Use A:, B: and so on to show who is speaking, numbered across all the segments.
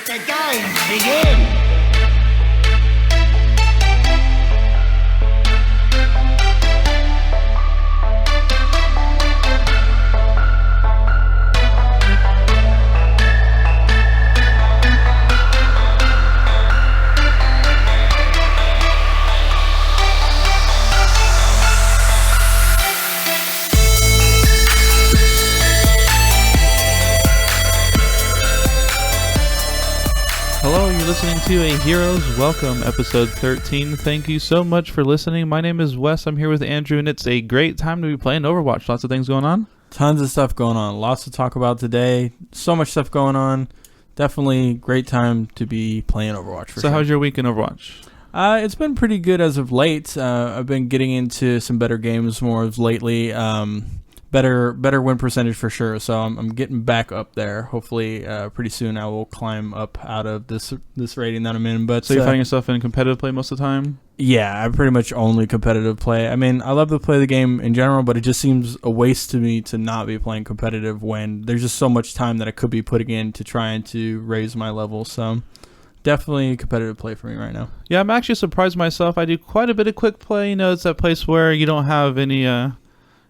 A: Let the games begin!
B: Hello, you're listening to A Hero's Welcome, episode 13. Thank you so much for listening. My name is Wes. I'm here with Andrew, and it's a great time to be playing Overwatch. Lots of things going on.
C: Tons of stuff going on. Lots to talk about today. So much stuff going on. Definitely great time to be playing Overwatch.
B: So how's your week in Overwatch?
C: It's been pretty good as of late. I've been getting into some better games more of lately. Better win percentage for sure. So I'm getting back up there. Hopefully, pretty soon I will climb up out of this rating that I'm in. But
B: so you find yourself in competitive play most of the time?
C: Yeah, I pretty much only competitive play. I mean, I love to play the game in general, but it just seems a waste to me to not be playing competitive when there's just so much time that I could be putting in to trying to raise my level. So definitely competitive play for me right now.
B: Yeah, I'm actually surprised myself. I do quite a bit of quick play. You know, it's that place where you don't have any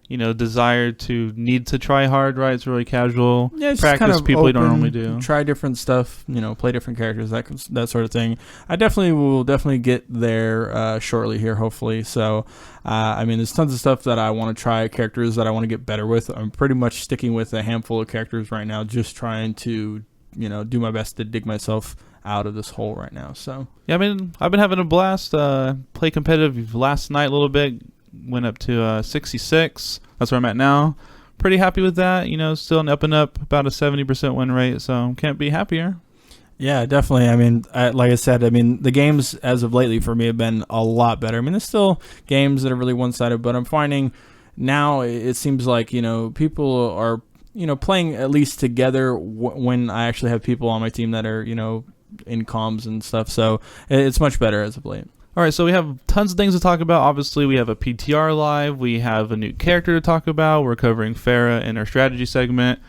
B: desire to need to try hard, right? It's really casual.
C: Yeah, it's
B: practice
C: kind of
B: people
C: open,
B: you don't normally do.
C: Try different stuff, play different characters, that sort of thing. I will definitely get there shortly here, hopefully. So, there's tons of stuff that I want to try, characters that I want to get better with. I'm pretty much sticking with a handful of characters right now, just trying to, do my best to dig myself out of this hole right now. So
B: yeah, I've been having a blast. Play competitive last night a little bit. Went up to 66. That's where I'm at now. Pretty happy with that. Still an up and up, about a 70% win rate. So can't be happier.
C: Yeah, definitely. Like I said, the games as of lately for me have been a lot better. There's still games that are really one-sided, but I'm finding now it seems like, people are, playing at least together when I actually have people on my team that are, in comms and stuff. So it's much better as of late.
B: All right, so we have tons of things to talk about. Obviously, we have a PTR live. We have a new character to talk about. We're covering Pharah in our strategy segment.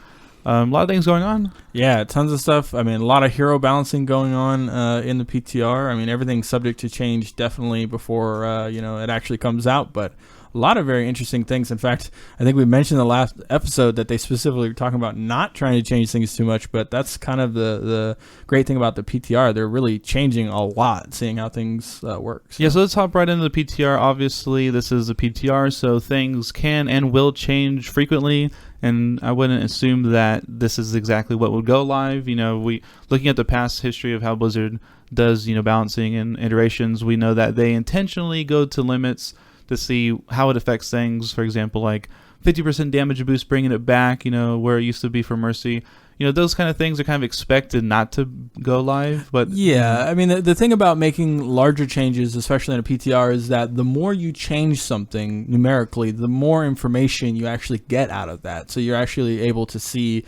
B: A lot of things going on.
C: Yeah, tons of stuff. A lot of hero balancing going on in the PTR. Everything's subject to change definitely before it actually comes out, but a lot of very interesting things. In fact, I think we mentioned in the last episode that they specifically were talking about not trying to change things too much, but that's kind of the great thing about the PTR. They're really changing a lot, seeing how things work. So.
B: Yeah, so let's hop right into the PTR. Obviously, this is a PTR, so things can and will change frequently, and I wouldn't assume that this is exactly what would go live. We looking at the past history of how Blizzard does, balancing and iterations, we know that they intentionally go to limits to see how it affects things. For example, like 50% damage boost, bringing it back, where it used to be for Mercy. Those kind of things are kind of expected not to go live. But
C: yeah, the thing about making larger changes, especially in a PTR, is that the more you change something numerically, the more information you actually get out of that. So you're actually able to see,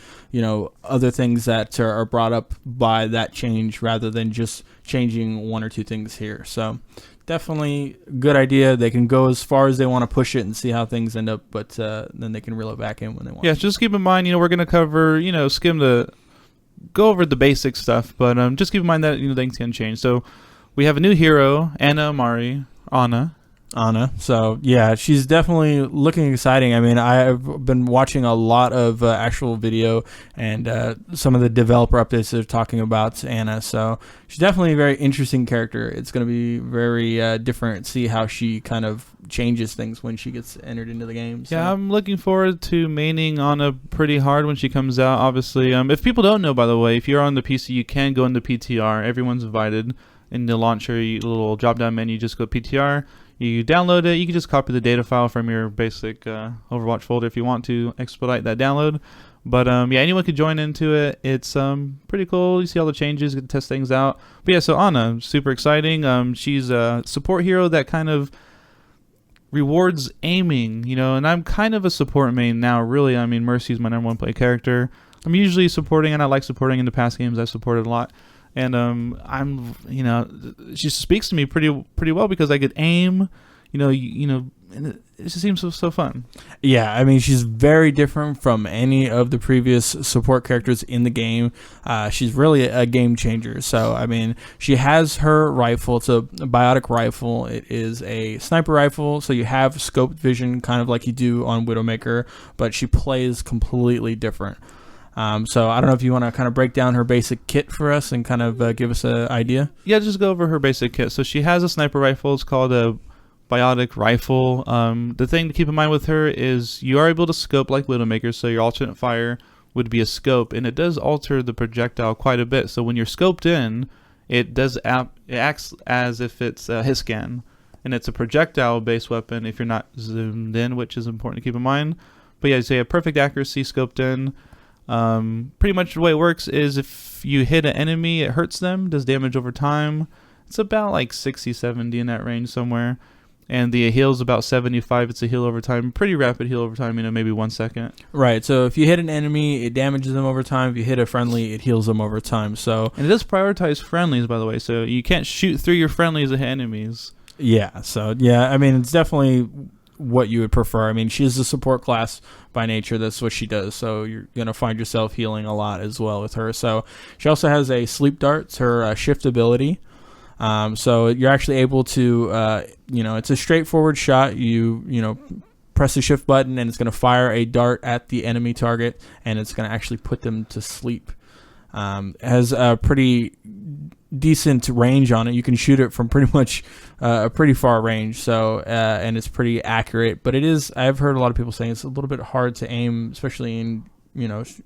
C: other things that are brought up by that change rather than just changing one or two things here. So definitely a good idea. They can go as far as they want to push it and see how things end up, but then they can reel it back in when they want.
B: Yeah, just keep in mind, we're going to cover, go over the basic stuff, but just keep in mind that, things can change. So we have a new hero, Anna.
C: So yeah, she's definitely looking exciting. I've been watching a lot of actual video and some of the developer updates that are talking about Anna. So she's definitely a very interesting character. It's going to be very different. See how she kind of changes things when she gets entered into the game. So.
B: Yeah, I'm looking forward to maining Anna pretty hard when she comes out. Obviously, if people don't know, by the way, if you're on the PC, you can go into PTR. Everyone's invited. In the launcher, little drop-down menu, just go PTR. You download it. You can just copy the data file from your basic Overwatch folder if you want to expedite that download. But anyone could join into it. It's pretty cool. You see all the changes, get to test things out. But yeah, so Anna, super exciting. She's a support hero that kind of rewards aiming, and I'm kind of a support main now, really. Mercy's my number one play character. I'm usually supporting, and I like supporting. In the past games I've supported a lot. And she speaks to me pretty well because I could aim, and it just seems so fun.
C: Yeah, I mean, she's very different from any of the previous support characters in the game. She's really a game changer. So, I mean, she has her rifle. It's a biotic rifle. It is a sniper rifle, so you have scoped vision, kind of like you do on Widowmaker, but she plays completely different. So I don't know if you want to kind of break down her basic kit for us and kind of give us an idea.
B: Yeah, just go over her basic kit. So she has a sniper rifle. It's called a biotic rifle. The thing to keep in mind with her is you are able to scope like Widowmaker, so your alternate fire would be a scope, and it does alter the projectile quite a bit. So when you're scoped in, it acts as if it's a hit scan, and it's a projectile-based weapon if you're not zoomed in, which is important to keep in mind. But yeah, so you have perfect accuracy scoped in. Pretty much the way it works is if you hit an enemy, it hurts them, does damage over time. It's about like 60, 70 in that range somewhere. And the heal's about 75. It's a heal over time. Pretty rapid heal over time, maybe 1 second.
C: Right, so if you hit an enemy, it damages them over time. If you hit a friendly, it heals them over time. So,
B: and it does prioritize friendlies, by the way. So you can't shoot through your friendlies to hit enemies.
C: Yeah, so, yeah, I mean, it's definitely what you would prefer. I mean, she's a support class by nature. That's what she does. So you're going to find yourself healing a lot as well with her. So she also has a sleep dart. It's her shift ability. So you're actually able to, it's a straightforward shot. You press the shift button and it's going to fire a dart at the enemy target and it's going to actually put them to sleep. It has a pretty decent range on it. You can shoot it from pretty much a pretty far range. So, and it's pretty accurate, but I've heard a lot of people saying it's a little bit hard to aim, especially in,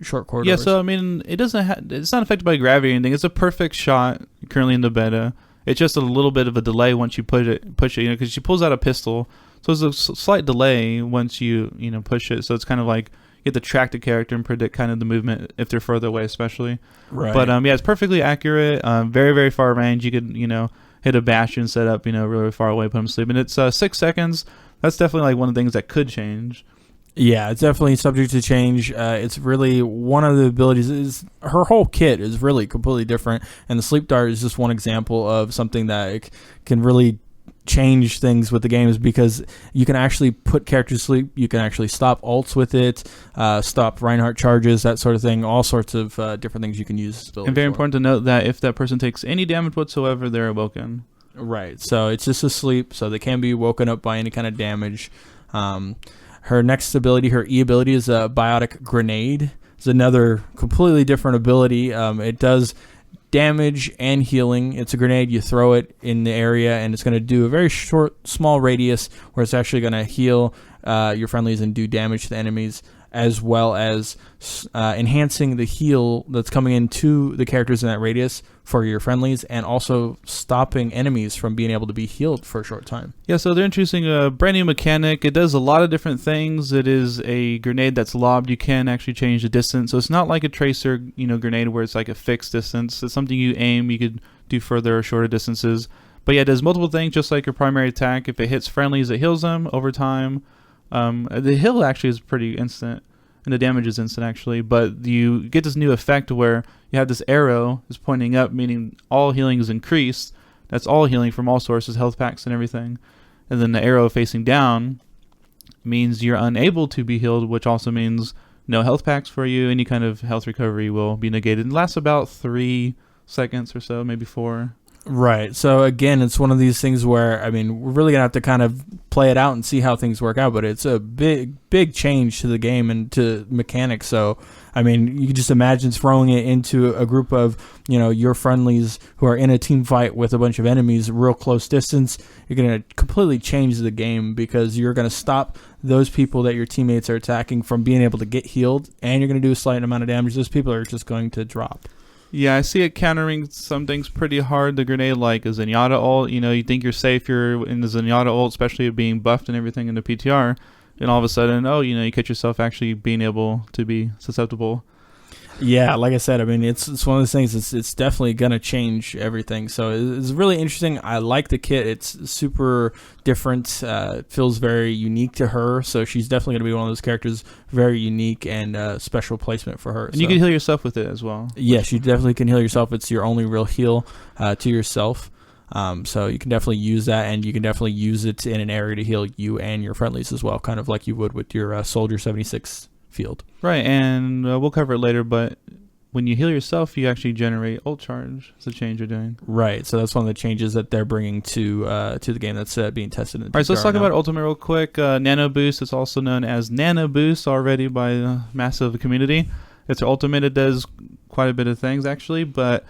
C: short corridors.
B: Yeah. So, I mean, it's not affected by gravity or anything. It's a perfect shot currently in the beta. It's just a little bit of a delay once you push it, because she pulls out a pistol. So there's a slight delay once you push it. So it's kind of like you have to track the character and predict kind of the movement if they're further away, especially.
C: Right.
B: But yeah, it's perfectly accurate. Very, very far range. You could hit a bastion set up really far away, put them to sleep, and it's 6 seconds. That's definitely like one of the things that could change.
C: Yeah, it's definitely subject to change. It's really one of the abilities is her whole kit is really completely different, and the sleep dart is just one example of something that can really change things with the games, because you can actually put characters to sleep. You can actually stop ults with it, stop Reinhardt charges, that sort of thing. All sorts of different things you can use.
B: And very important to note that if that person takes any damage whatsoever, they're awoken.
C: Right. So it's just asleep, so they can be woken up by any kind of damage. Her next ability, her E ability, is a biotic grenade. It's another completely different ability. It does damage and healing. It's a grenade. You throw it in the area, and it's going to do a very short, small radius where it's actually going to heal your friendlies and do damage to the enemies, as well as enhancing the heal that's coming into the characters in that radius for your friendlies, and also stopping enemies from being able to be healed for a short time.
B: Yeah, so they're introducing a brand new mechanic. It does a lot of different things. It is a grenade that's lobbed. You can actually change the distance. So it's not like a tracer, grenade where it's like a fixed distance. It's something you aim. You could do further or shorter distances. But yeah, it does multiple things, just like your primary attack. If it hits friendlies, it heals them over time. The heal actually is pretty instant, and the damage is instant actually, but you get this new effect where you have this arrow is pointing up, meaning all healing is increased. That's all healing from all sources, health packs and everything. And then the arrow facing down means you're unable to be healed, which also means no health packs for you. Any kind of health recovery will be negated. It lasts about 3 seconds or so, maybe 4.
C: Right. So again, it's one of these things where, I mean, we're really going to have to kind of play it out and see how things work out, but it's a big change to the game and to mechanics. So, I mean, you can just imagine throwing it into a group of, your friendlies who are in a team fight with a bunch of enemies, real close distance. You're going to completely change the game, because you're going to stop those people that your teammates are attacking from being able to get healed, and you're going to do a slight amount of damage. Those people are just going to drop.
B: Yeah, I see it countering some things pretty hard. The grenade, like a Zenyatta ult, you think you're safe, you're in the Zenyatta ult, especially being buffed and everything in the PTR, and all of a sudden, you catch yourself actually being able to be susceptible.
C: Yeah, like I said, I mean, it's one of those things. It's definitely gonna change everything. So it's really interesting. I like the kit. It's super different. It feels very unique to her. So she's definitely gonna be one of those characters, very unique and special placement for her.
B: And you can heal yourself with it as well.
C: Yes, you definitely can heal yourself. It's your only real heal to yourself. So you can definitely use that, and you can definitely use it in an area to heal you and your friendlies as well, kind of like you would with your Soldier 76 field.
B: Right, and we'll cover it later, but when you heal yourself, you actually generate ult charge. It's a change you're doing.
C: Right, so that's one of the changes that they're bringing to the game that's being tested in the
B: All right, so let's talk
C: now.
B: about Ultimate real quick. Nano Boost is also known as Nano Boost already by the massive community. It's an ultimate. It does quite a bit of things, actually, but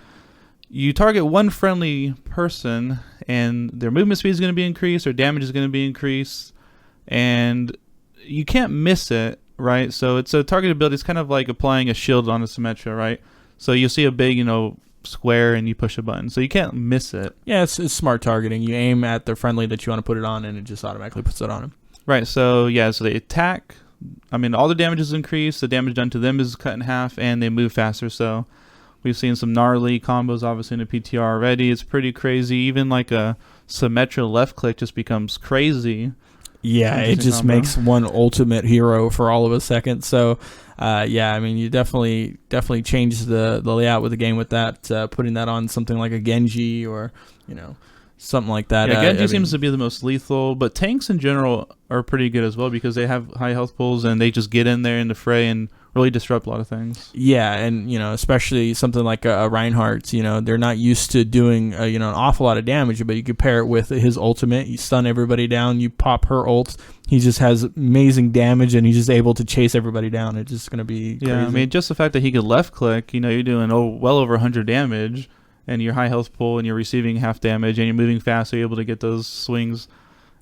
B: you target one friendly person, and their movement speed is going to be increased, their damage is going to be increased, and you can't miss it. Right, so it's a target ability. It's kind of like applying a shield on a Symmetra, right? So you'll see a big, square, and you push a button, so you can't miss it.
C: Yeah, it's smart targeting. You aim at the friendly that you want to put it on, and it just automatically puts it on them.
B: Right, so so they attack. I mean, all the damage is increased. The damage done to them is cut in half, and they move faster. So we've seen some gnarly combos, obviously, in the PTR already. It's pretty crazy. Even like a Symmetra left click just becomes crazy.
C: Yeah, it just
B: combo.
C: makes one ultimate hero for all of a second. So, I mean, you definitely changed the layout with the game with that, putting that on something like a Genji or, something like that.
B: Yeah, Genji seems to be the most lethal, but tanks in general are pretty good as well because they have high health pools and they just get in there in the fray and really disrupt a lot of things.
C: Yeah, and especially something like a Reinhardt, they're not used to doing an awful lot of damage, but you could pair it with his ultimate. You stun everybody down, you pop her ult. He just has amazing damage, and he's just able to chase everybody down. It's just going to be crazy.
B: Yeah, I mean, just the fact that he could left click, you're doing well over 100 damage, and your high health pool, and you're receiving half damage, and you're moving fast, so you're able to get those swings.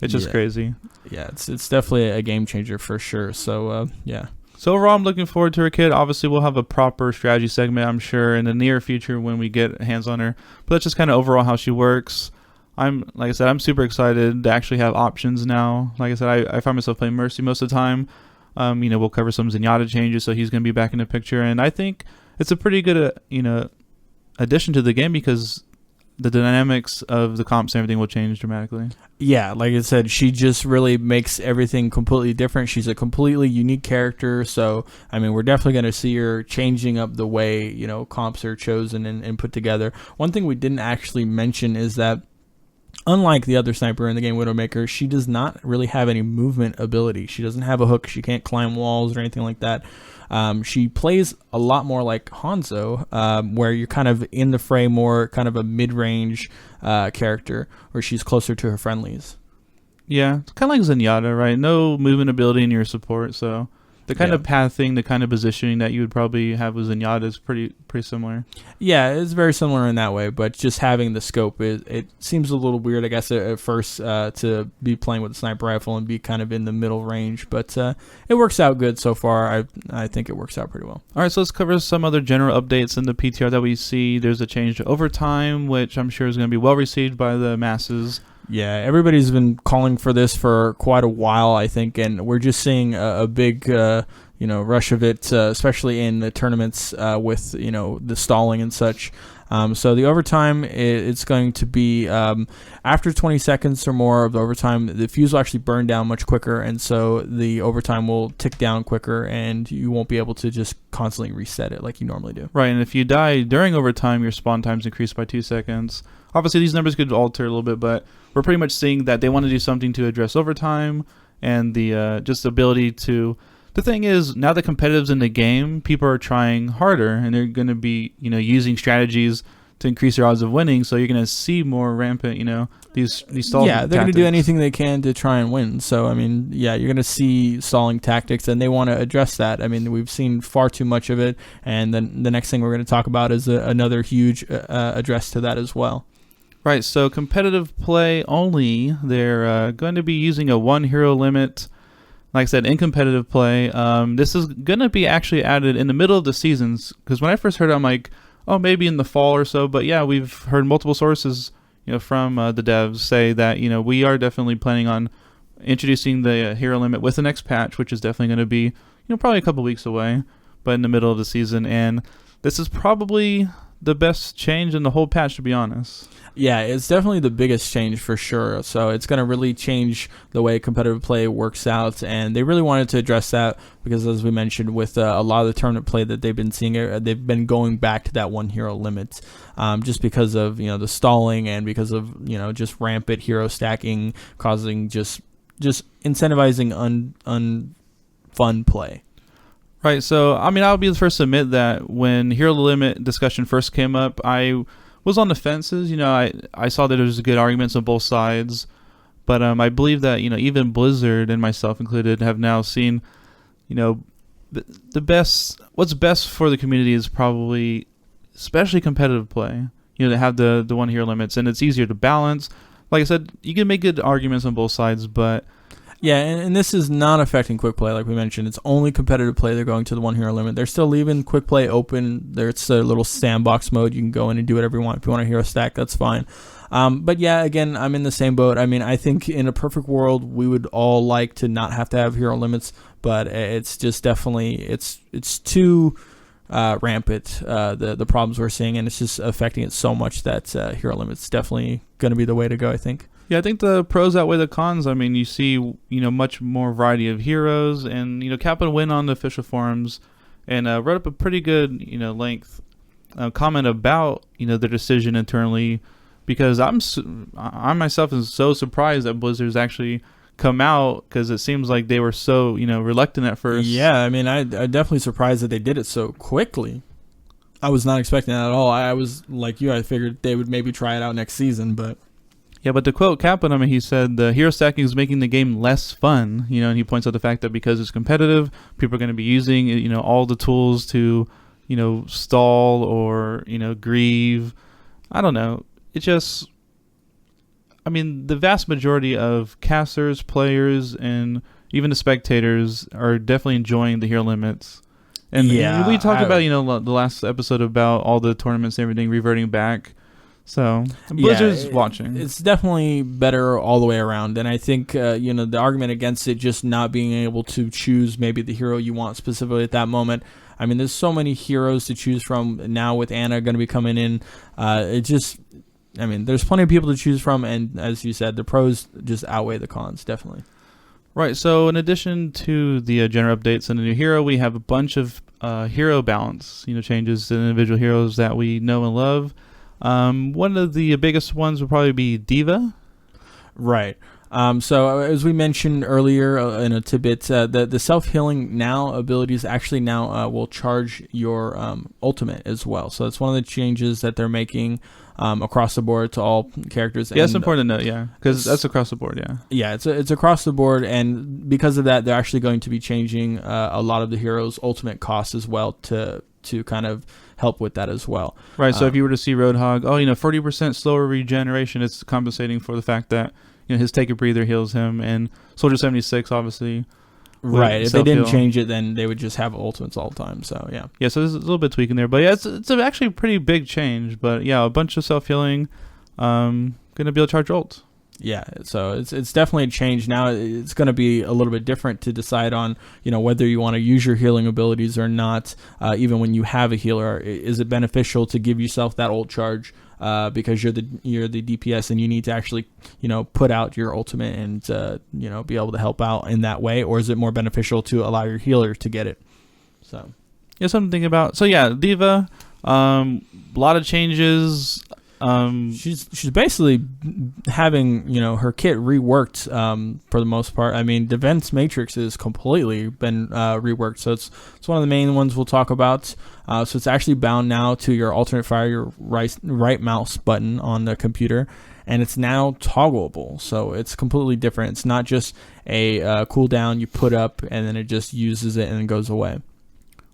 B: It's just crazy.
C: Yeah, it's definitely a game changer for sure. So, yeah.
B: So overall, I'm looking forward to her kid. Obviously, we'll have a proper strategy segment, I'm sure, in the near future when we get hands on her. But that's just kind of overall how she works. Like I said, I'm super excited to actually have options now. Like I said, I find myself playing Mercy most of the time. We'll cover some Zenyatta changes, so he's going to be back in the picture. And I think it's a pretty good, addition to the game because the dynamics of the comps and everything will change dramatically. Yeah,
C: like I said, she just really makes everything completely different. She's a completely unique character, so I mean, we're definitely going to see her changing up the way comps are chosen and put together. One thing we didn't actually mention is that unlike the other sniper in the game, Widowmaker, she does not really have any movement ability. She doesn't have a hook. She can't climb walls or anything like that. She plays a lot more like Hanzo, where you're kind of in the fray more, kind of a mid-range character, where she's closer to her friendlies.
B: Yeah, it's kind of like Zenyatta, right? No movement ability in your support, so the kind of pathing, the kind of positioning that you would probably have with Zenyatta is pretty similar. Yeah,
C: it's very similar in that way, but just having the scope, it seems a little weird, I guess, at first to be playing with a sniper rifle and be kind of in the middle range, but it works out good so far. I think it works out pretty well.
B: All right, so let's cover some other general updates in the PTR that we see. There's a change to overtime, which I'm sure is going to be well received by the masses.
C: Yeah, everybody's been calling for this for quite a while, I think, and we're just seeing a big, rush of it, especially in the tournaments with, the stalling and such. So the overtime, it's going to be after 20 seconds or more of the overtime, the fuse will actually burn down much quicker, and so the overtime will tick down quicker, and you won't be able to just constantly reset it like you normally do.
B: Right, and if you die during overtime, your spawn time's increased by 2 seconds. Obviously, these numbers could alter a little bit, but we're pretty much seeing that they want to do something to address overtime and the just ability to. The thing is, now the competitives in the game, people are trying harder, and they're going to be, using strategies to increase their odds of winning. So you're going to see more rampant, these stalling.
C: Yeah, they're going to do anything they can to try and win. So I mean, yeah, you're going to see stalling tactics, and they want to address that. I mean, we've seen far too much of it, and then the next thing we're going to talk about is another huge address to that as well.
B: Right, so competitive play only. They're going to be using a one hero limit. Like I said, in competitive play, this is going to be actually added in the middle of the seasons. Because when I first heard it, I'm like, oh, maybe in the fall or so. But yeah, we've heard multiple sources, from the devs say that, we are definitely planning on introducing the hero limit with the next patch, which is definitely going to be, probably a couple weeks away, but in the middle of the season. And this is probably the best change in the whole patch, to be honest.
C: Yeah, it's definitely the biggest change for sure. So it's going to really change the way competitive play works out. And they really wanted to address that because, as we mentioned, with a lot of the tournament play that they've been seeing, they've been going back to that one hero limit just because of, the stalling and because of, just rampant hero stacking, causing just incentivizing fun play.
B: Right. So, I mean, I'll be the first to admit that when hero limit discussion first came up, I was on the fences. I saw that there was good arguments on both sides, but I believe that even Blizzard and myself included have now seen the best. What's best for the community is probably, especially competitive play. To have the one hero limits, and it's easier to balance. Like I said, you can make good arguments on both sides, but
C: yeah, and this is not affecting quick play, like we mentioned. It's only competitive play. They're going to the one hero limit. They're still leaving quick play open. There's a little sandbox mode. You can go in and do whatever you want. If you want a hero stack, that's fine. But yeah, again, I'm in the same boat. I mean, I think in a perfect world, we would all like to not have to have hero limits, but it's just definitely, it's too rampant, the problems we're seeing, and it's just affecting it so much that hero limits definitely going to be the way to go, I think.
B: Yeah, I think the pros outweigh the cons. I mean, you see, much more variety of heroes, and Kaplan went on the official forums and wrote up a pretty good, length comment about their decision internally, because I myself is so surprised that Blizzard's actually come out, because it seems like they were so reluctant at first.
C: Yeah, I mean, I'm definitely surprised that they did it so quickly. I was not expecting that at all. I was like you. I figured they would maybe try it out next season, but.
B: Yeah, but to quote Kaplan, I mean, he said the hero stacking is making the game less fun, and he points out the fact that because it's competitive, people are going to be using, all the tools to, stall or, grieve. I don't know. It just, I mean, the vast majority of casters, players, and even the spectators are definitely enjoying the hero limits. And
C: yeah,
B: we talked about, the last episode about all the tournaments and everything reverting back. So Blizzard's watching.
C: It's definitely better all the way around, and I think the argument against it just not being able to choose maybe the hero you want specifically at that moment. I mean, there's so many heroes to choose from now with Anna going to be coming in. There's plenty of people to choose from, and as you said, the pros just outweigh the cons, definitely. Right.
B: So in addition to the general updates and the new hero, we have a bunch of hero balance, changes to individual heroes that we know and love. One of the biggest ones would probably be Diva.
C: Right. So as we mentioned earlier in a tidbit, the self-healing now abilities actually now will charge your ultimate as well. So that's one of the changes that they're making across the board to all characters.
B: Yeah, it's important to note, because that's across the board, yeah.
C: Yeah, it's across the board, and because of that, they're actually going to be changing a lot of the heroes' ultimate costs as well to kind of help with that as well.
B: Right, so if you were to see Roadhog, 40% slower regeneration, it's compensating for the fact that his Take a Breather heals him, and Soldier 76 obviously.
C: Right, if they didn't change it, then they would just have ultimates all the time, so yeah.
B: Yeah, so there's a little bit tweaking there, but yeah, it's actually a pretty big change, but yeah, a bunch of self-healing, going to be able to charge ult.
C: Yeah, so it's definitely a change. Now it's going to be a little bit different to decide on, whether you want to use your healing abilities or not. Even when you have a healer, is it beneficial to give yourself that ult charge because you're the DPS and you need to actually, put out your ultimate and be able to help out in that way, or is it more beneficial to allow your healer to get it? So
B: yeah, something to think about. So yeah, Diva, a lot of changes.
C: She's basically having her kit reworked for the most part. I mean, Defense Matrix has completely been reworked, so it's one of the main ones we'll talk about. So it's actually bound now to your alternate fire, your right mouse button on the computer, and it's now toggleable. So it's completely different. It's not just a cooldown you put up and then it just uses it and then goes away.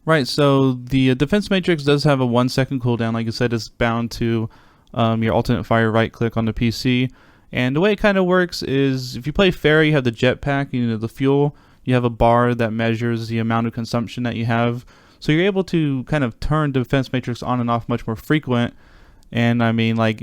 B: Right. So the Defense Matrix does have a 1 second cooldown. Like I said, it's bound to your alternate fire right click on the PC, and the way it kind of works is if you play Pharah, you have the jetpack, the fuel, you have a bar that measures the amount of consumption that you have, so you're able to kind of turn Defense Matrix on and off much more frequent. And I mean, like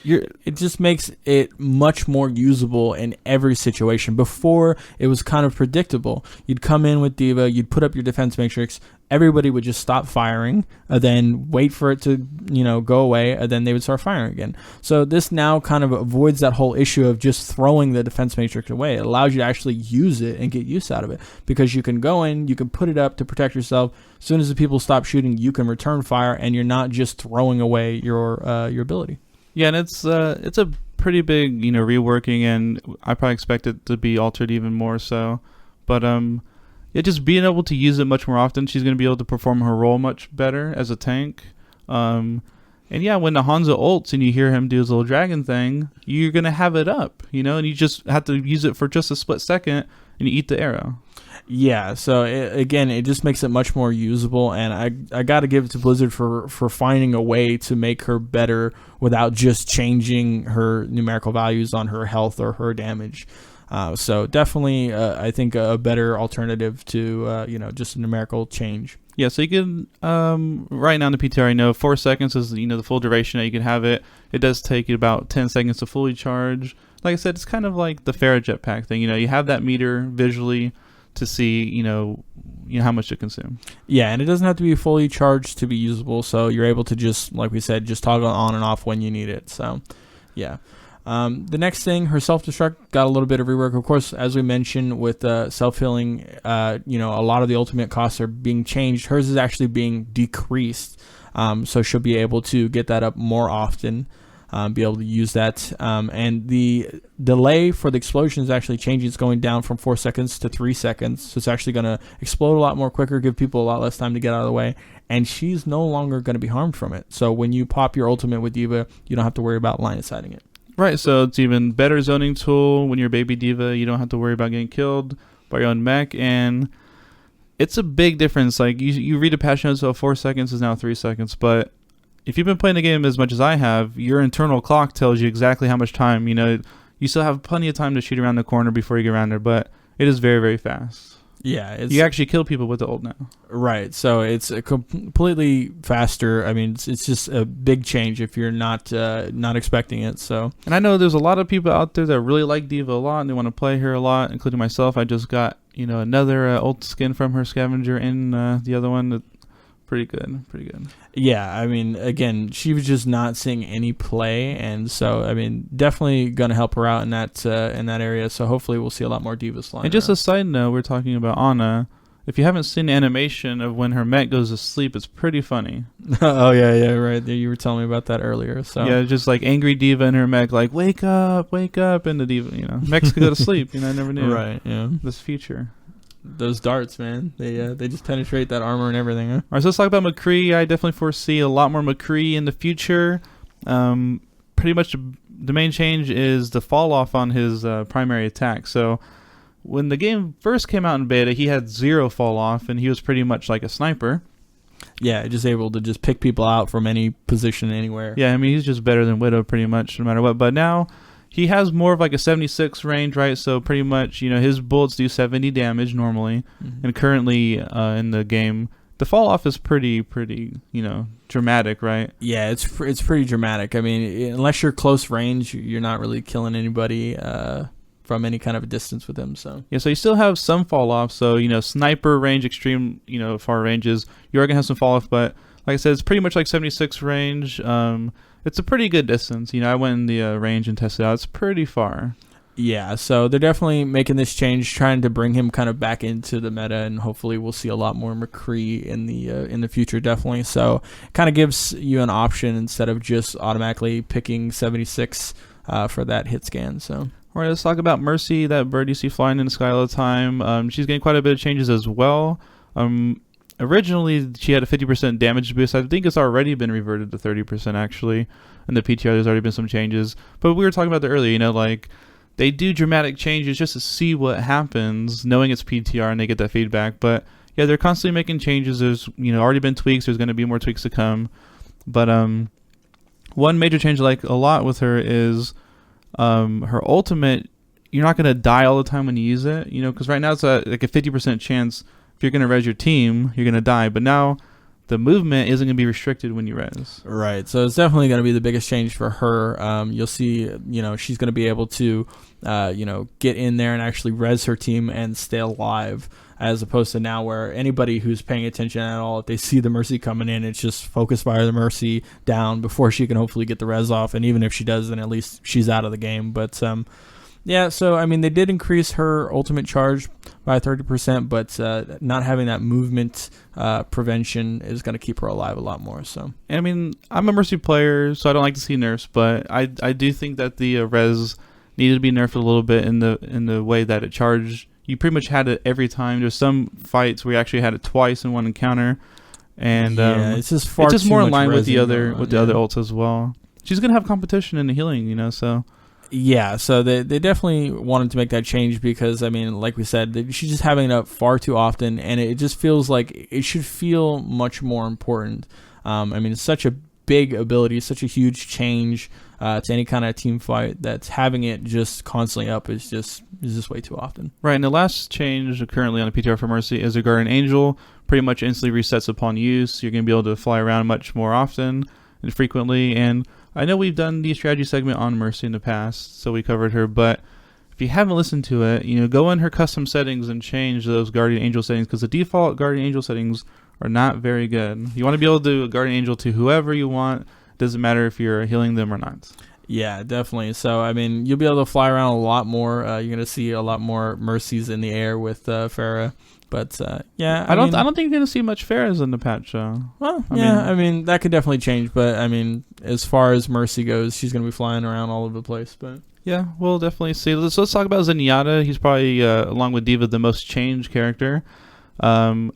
C: It just makes it much more usable in every situation. Before, it was kind of predictable. You'd come in with D.Va, you'd put up your defense matrix, everybody would just stop firing, then wait for it to, go away, and then they would start firing again. So this now kind of avoids that whole issue of just throwing the defense matrix away. It allows you to actually use it and get use out of it, because you can go in, you can put it up to protect yourself. As soon as the people stop shooting, you can return fire, and you're not just throwing away your ability.
B: Yeah, and it's a pretty big, reworking, and I probably expect it to be altered even more so. But just being able to use it much more often, she's going to be able to perform her role much better as a tank. And yeah, when the Hanzo ults and you hear him do his little dragon thing, you're going to have it up, and you just have to use it for just a split second, and you eat the arrow.
C: Yeah, so it just makes it much more usable, and I got to give it to Blizzard for finding a way to make her better without just changing her numerical values on her health or her damage. So definitely, I think a better alternative to just a numerical change.
B: Yeah, so you can right now in the PTR, I know 4 seconds is the full duration that you can have it. It does take you about 10 seconds to fully charge. Like I said, it's kind of like the Pharah jetpack thing. You have that meter visually to see, how much to consume. Yeah,
C: and it doesn't have to be fully charged to be usable, so you're able to just, like we said, just toggle on and off when you need it. So, yeah. The next thing, her self-destruct got a little bit of rework. Of course, as we mentioned with self-healing, a lot of the ultimate costs are being changed. Hers is actually being decreased, so she'll be able to get that up more often. Be able to use that. And the delay for the explosion is actually changing. It's going down from 4 seconds to 3 seconds. So it's actually going to explode a lot more quicker, give people a lot less time to get out of the way. And she's no longer going to be harmed from it. So when you pop your ultimate with D.Va, you don't have to worry about line of sighting it.
B: Right, so it's even better zoning tool when you're baby D.Va. You don't have to worry about getting killed by your own mech. And it's a big difference. Like you read a patch note, so 4 seconds is now 3 seconds. But if you've been playing the game as much as I have, your internal clock tells you exactly how much time, you still have plenty of time to shoot around the corner before you get around there, but it is very, very fast.
C: Yeah.
B: You actually kill people with the ult now.
C: Right, so it's a completely faster. I mean, it's just a big change if you're not expecting it. So,
B: and I know there's a lot of people out there that really like D.Va a lot, and they want to play her a lot, including myself. I just got, another ult skin from her scavenger in the other one. Pretty good.
C: Yeah, I mean, again, she was just not seeing any play, and so I mean, definitely gonna help her out in that area. So hopefully, we'll see a lot more D.Va flying.
B: And just a side note, we're talking about Ana. If you haven't seen the animation of when her mech goes to sleep, it's pretty funny.
C: Oh yeah, right. You were telling me about that earlier. So
B: yeah, just like angry D.Va and her mech, like wake up, and the D.Va, mechs can go to sleep. I never knew.
C: Right. Yeah.
B: This feature.
C: Those darts, man, they just penetrate that armor and everything. Huh?
B: All right, so let's talk about McCree. I definitely foresee a lot more McCree in the future. Pretty much the main change is the fall off on his primary attack. So when the game first came out in beta, he had 0 fall off, and he was pretty much like a sniper.
C: Yeah, just able to just pick people out from any position anywhere.
B: Yeah, I mean, he's just better than Widow pretty much no matter what. But now he has more of like a 76 range, right? So pretty much, his bullets do 70 damage normally. Mm-hmm. And currently in the game, the fall off is pretty, dramatic, right?
C: Yeah, it's pretty dramatic. I mean, unless you're close range, you're not really killing anybody from any kind of a distance with him. So
B: yeah, so you still have some fall off. So, sniper range, extreme, far ranges, you are going to have some fall off. But like I said, it's pretty much like 76 range. It's a pretty good distance. I went in the range and tested it out. It's pretty far.
C: Yeah, so they're definitely making this change, trying to bring him kind of back into the meta, and hopefully we'll see a lot more McCree in the future, definitely. So it kind of gives you an option instead of just automatically picking 76 for that hit scan. So
B: all right, let's talk about Mercy, that bird you see flying in the sky all the time. She's getting quite a bit of changes as well. Originally, she had a 50% damage boost. I think it's already been reverted to 30% actually. In the PTR, there's already been some changes. But we were talking about that earlier, like they do dramatic changes just to see what happens, knowing it's PTR and they get that feedback. But yeah, they're constantly making changes. There's already been tweaks. There's going to be more tweaks to come. But one major change I like a lot with her is her ultimate. You're not going to die all the time when you use it, because right now it's like a 50% chance. If you're going to res your team, you're going to die. But now the movement isn't going to be restricted when you res.
C: Right. So it's definitely going to be the biggest change for her. You'll see, she's going to be able to, get in there and actually res her team and stay alive, as opposed to now where anybody who's paying attention at all, if they see the Mercy coming in, it's just focus fire the Mercy down before she can hopefully get the res off. And even if she does, then at least she's out of the game. But, yeah, so, I mean, they did increase her ultimate charge by 30%, but not having that movement prevention is going to keep her alive a lot more. So,
B: I mean, I'm a Mercy player, so I don't like to see nerfs, but I do think that the res needed to be nerfed a little bit in the way that it charged. You pretty much had it every time. There's some fights where you actually had it twice in one encounter, and
C: it's just far too
B: more in
C: much
B: line with the
C: res
B: other other ults as well. She's gonna have competition in the healing, so.
C: Yeah, so they definitely wanted to make that change because, I mean, like we said, she's just having it up far too often, and it just feels like it should feel much more important. I mean, it's such a big ability, such a huge change to any kind of team fight, that's having it just constantly up is just way too often.
B: Right, and the last change currently on the PTR for Mercy is a Guardian Angel. Pretty much instantly resets upon use. You're going to be able to fly around much more often and frequently, and I know we've done the strategy segment on Mercy in the past, so we covered her, but if you haven't listened to it, go in her custom settings and change those Guardian Angel settings, because the default Guardian Angel settings are not very good. You want to be able to do a Guardian Angel to whoever you want. Doesn't matter if you're healing them or not.
C: Yeah, definitely. So, I mean, you'll be able to fly around a lot more. You're going to see a lot more Mercies in the air with Pharah. But yeah,
B: I don't think you're gonna see much Pharahs in the patch.
C: Well, I mean that could definitely change. But I mean, as far as Mercy goes, she's gonna be flying around all over the place. But
B: yeah, we'll definitely see. Let's talk about Zenyatta. He's probably along with D.Va the most changed character. Right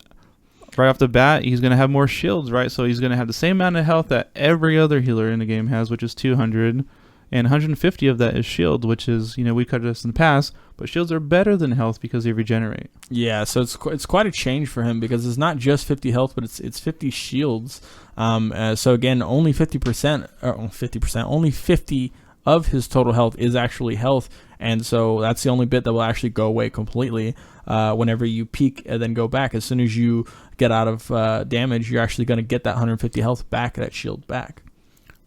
B: off the bat, he's gonna have more shields, right? So he's gonna have the same amount of health that every other healer in the game has, which is 200. And 150 of that is shield, which is, we covered this in the past, but shields are better than health because they regenerate.
C: Yeah, so it's quite a change for him because it's not just 50 health, but it's 50 shields. So again, only 50%, only 50 of his total health is actually health, and so that's the only bit that will actually go away completely whenever you peak and then go back. As soon as you get out of damage, you're actually going to get that 150 health back, that shield back.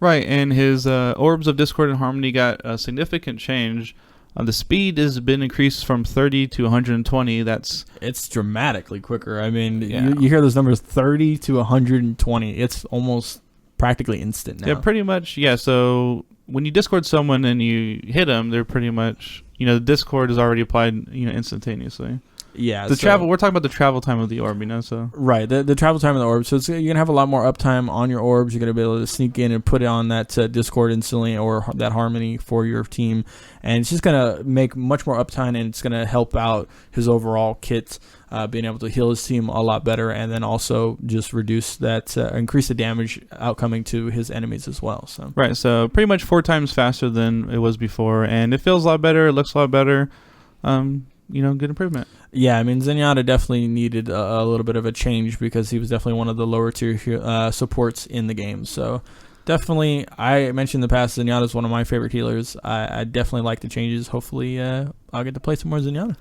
B: Right, and his Orbs of Discord and Harmony got a significant change. The speed has been increased from 30 to 120.
C: It's dramatically quicker. I mean, you hear those numbers, 30 to 120. It's almost practically instant now.
B: Yeah, pretty much. Yeah, so when you Discord someone and you hit them, they're pretty much, the Discord is already applied, instantaneously.
C: Yeah,
B: we're talking about the travel time of the orb, so.
C: Right, the travel time of the orb. So you're going to have a lot more uptime on your orbs. You're going to be able to sneak in and put it on that Discord instantly or that Harmony for your team. And it's just going to make much more uptime, and it's going to help out his overall kit, being able to heal his team a lot better, and then also just reduce that, increase the damage outcoming to his enemies as well. So
B: right, so pretty much 4 times faster than it was before, and it feels a lot better, it looks a lot better. Good improvement.
C: Yeah, I mean, Zenyatta definitely needed a little bit of a change because he was definitely one of the lower tier supports in the game. So definitely, I mentioned in the past, Zenyatta is one of my favorite healers. I definitely like the changes. Hopefully, I'll get to play some more Zenyatta.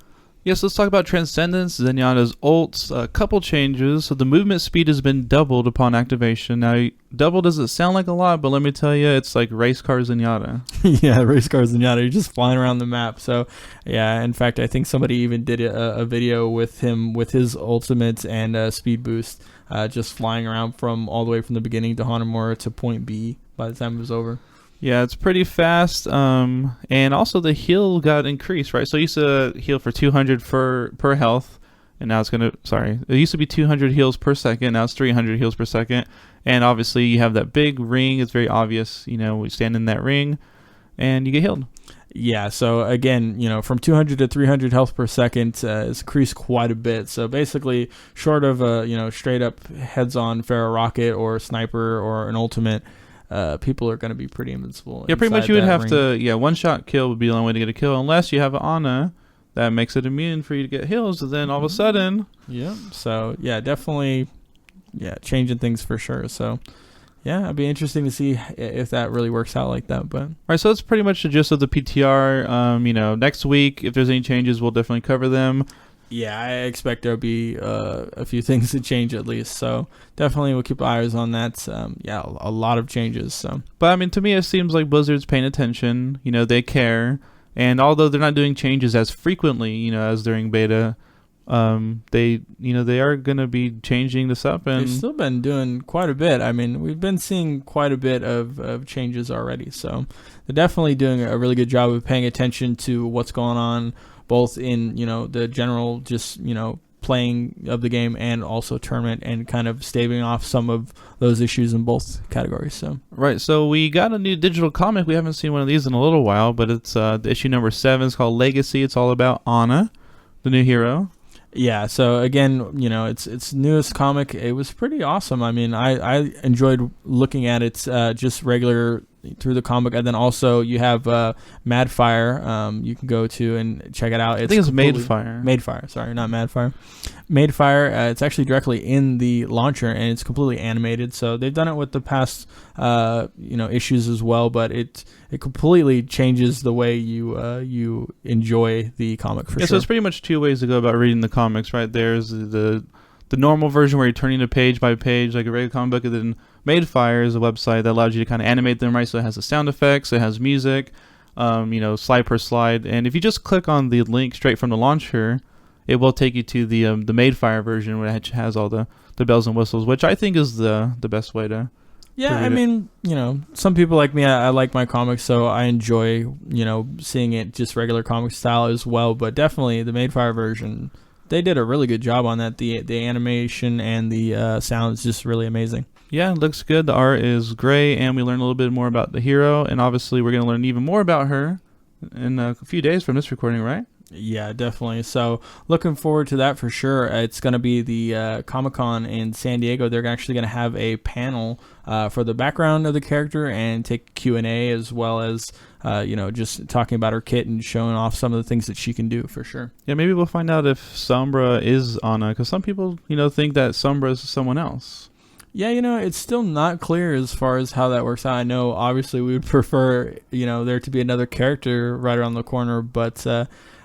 B: Yes, let's talk about Transcendence, Zenyatta's ults. A couple changes. So the movement speed has been doubled upon activation. Now, double doesn't sound like a lot, but let me tell you, it's like race car Zenyatta.
C: Yeah, race car Zenyatta. You're just flying around the map. So, yeah, in fact, I think somebody even did a video with him with his ultimate and speed boost, just flying around from all the way from the beginning to Hanamura to point B by the time it was over.
B: Yeah, it's pretty fast, and also the heal got increased, right? So it used to heal for 200 per health, and now it's it used to be 200 heals per second, now it's 300 heals per second, and obviously you have that big ring, it's very obvious, we stand in that ring, and you get healed.
C: Yeah, so again, from 200 to 300 health per second is increased quite a bit. So basically, short of straight up heads-on Pharah rocket or sniper or an ultimate, people are going to be pretty invincible.
B: Yeah, pretty much you would have to, one-shot kill would be the only way to get a kill, unless you have an Ana that makes it immune for you to get heals, and then all of a sudden...
C: Yeah, so, definitely, changing things for sure. So, it'd be interesting to see if that really works out like that. But
B: right, so that's pretty much the gist of the PTR. Next week, if there's any changes, we'll definitely cover them.
C: Yeah, I expect there'll be a few things to change at least. So definitely we'll keep eyes on that. Yeah, a lot of changes. So,
B: But I mean, to me, it seems like Blizzard's paying attention. You know, they care, and although they're not doing changes as frequently, you know, as during beta, they are gonna be changing this up, and
C: they've still been doing quite a bit. I mean, we've been seeing quite a bit of changes already. So they're definitely doing a really good job of paying attention to what's going on, both in, you know, the general just, you know, playing of the game and also tournament, and kind of staving off some of those issues in both categories. So
B: right. So we got a new digital comic. We haven't seen one of these in a little while, but it's the issue number 7. It's called Legacy. It's all about Ana, the new hero.
C: yeah, so again, you know, it's newest comic. It was pretty awesome. I mean, I enjoyed looking at it just regular through the comic, and then also you have MadeFire. You can go to and check it out.
B: I think it's MadeFire.
C: MadeFire, sorry, not MadeFire. MadeFire. It's actually directly in the launcher, and it's completely animated. So they've done it with the past, issues as well, but it completely changes the way you enjoy the comic for sure.
B: So it's pretty much 2 ways to go about reading the comics, right? There's the normal version where you're turning it page by page like a regular comic book, and then MadeFire is a website that allows you to kind of animate them, right? So it has the sound effects, it has music, slide per slide, and if you just click on the link straight from the launcher, it will take you to the MadeFire version, which has all the bells and whistles, which I think is the best way to.
C: Yeah, I mean, you know, some people like me, I like my comics, so I enjoy, you know, seeing it just regular comic style as well. But definitely the MadeFire version, they did a really good job on that. The animation and the sound is just really amazing.
B: Yeah, it looks good. The art is great, and we learn a little bit more about the hero, and obviously we're going to learn even more about her in a few days from this recording, right?
C: Yeah, definitely. So looking forward to that for sure. It's going to be the Comic-Con in San Diego. They're actually going to have a panel for the background of the character and take Q&A, as well as, just talking about her kit and showing off some of the things that she can do for sure.
B: Yeah, maybe we'll find out if Sombra is Ana, because some people, think that Sombra is someone else.
C: Yeah, it's still not clear as far as how that works out. I know, obviously, we would prefer, there to be another character right around the corner, but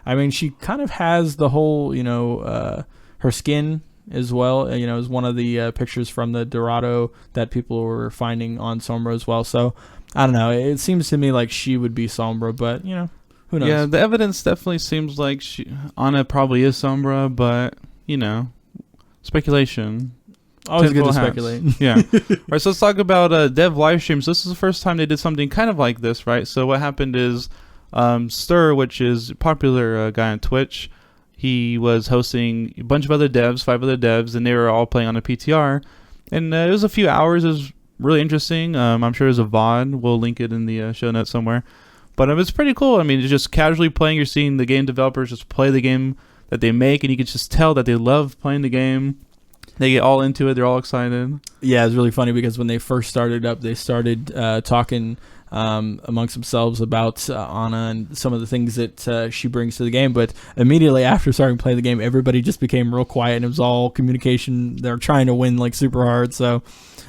C: I mean, she kind of has the whole, her skin as well, is one of the pictures from the Dorado that people were finding on Sombra as well. So, I don't know. It seems to me like she would be Sombra, but, who knows?
B: Yeah, the evidence definitely seems like Ana probably is Sombra, but, speculation.
C: Always good to speculate.
B: Yeah. All right, so let's talk about dev live streams. This is the first time they did something kind of like this, right? So what happened is Stir, which is a popular guy on Twitch, he was hosting a bunch of other devs, 5 other devs, and they were all playing on a PTR. And it was a few hours. It was really interesting. I'm sure there's a VOD. We'll link it in the show notes somewhere. But it's pretty cool. I mean, it's just casually playing. You're seeing the game developers just play the game that they make, and you can just tell that they love playing the game. They get all into it. They're all excited.
C: Yeah, it's really funny because when they first started up, they started talking amongst themselves about Ana and some of the things that she brings to the game. But immediately after starting playing the game, everybody just became real quiet, and it was all communication. They're trying to win like super hard. So,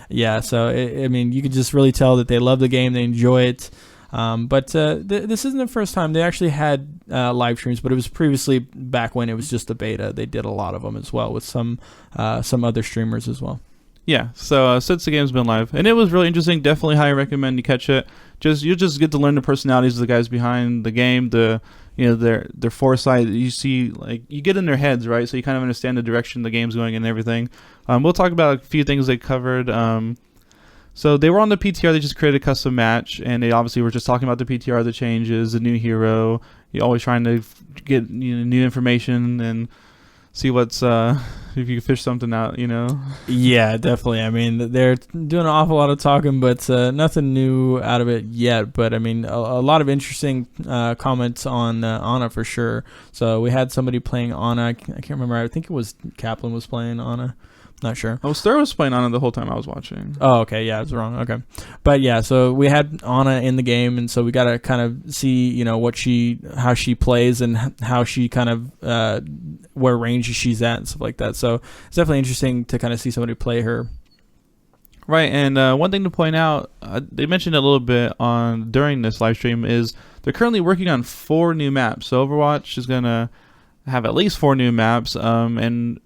C: yeah. So you could just really tell that they love the game. They enjoy it. But this isn't the first time. They actually had live streams, but it was previously back when it was just the beta. They did a lot of them as well with some other streamers as well.
B: Yeah, so since the game's been live, and it was really interesting, definitely highly recommend you catch it. You just get to learn the personalities of the guys behind the game, their foresight. You see, like, you get in their heads, right? So you kind of understand the direction the game's going and everything. We'll talk about a few things they covered. So they were on the PTR. They just created a custom match, and they obviously were just talking about the PTR, the changes, the new hero. You're always trying to get new information and see what's if you can fish something out,
C: Yeah, definitely. I mean, they're doing an awful lot of talking, but nothing new out of it yet. But I mean, a lot of interesting comments on Ana for sure. So we had somebody playing Ana. I can't remember. I think it was Kaplan was playing Ana. Not sure.
B: Oh, Stir was playing Ana the whole time I was watching.
C: Oh, okay. Yeah, I was wrong. Okay. But yeah, so we had Ana in the game, and so we got to kind of see, how she plays and how she kind of, where range she's at and stuff like that. So it's definitely interesting to kind of see somebody play her.
B: Right, and one thing to point out, they mentioned it a little bit during this live stream, is they're currently working on 4 new maps. So Overwatch is going to have at least 4 new maps. And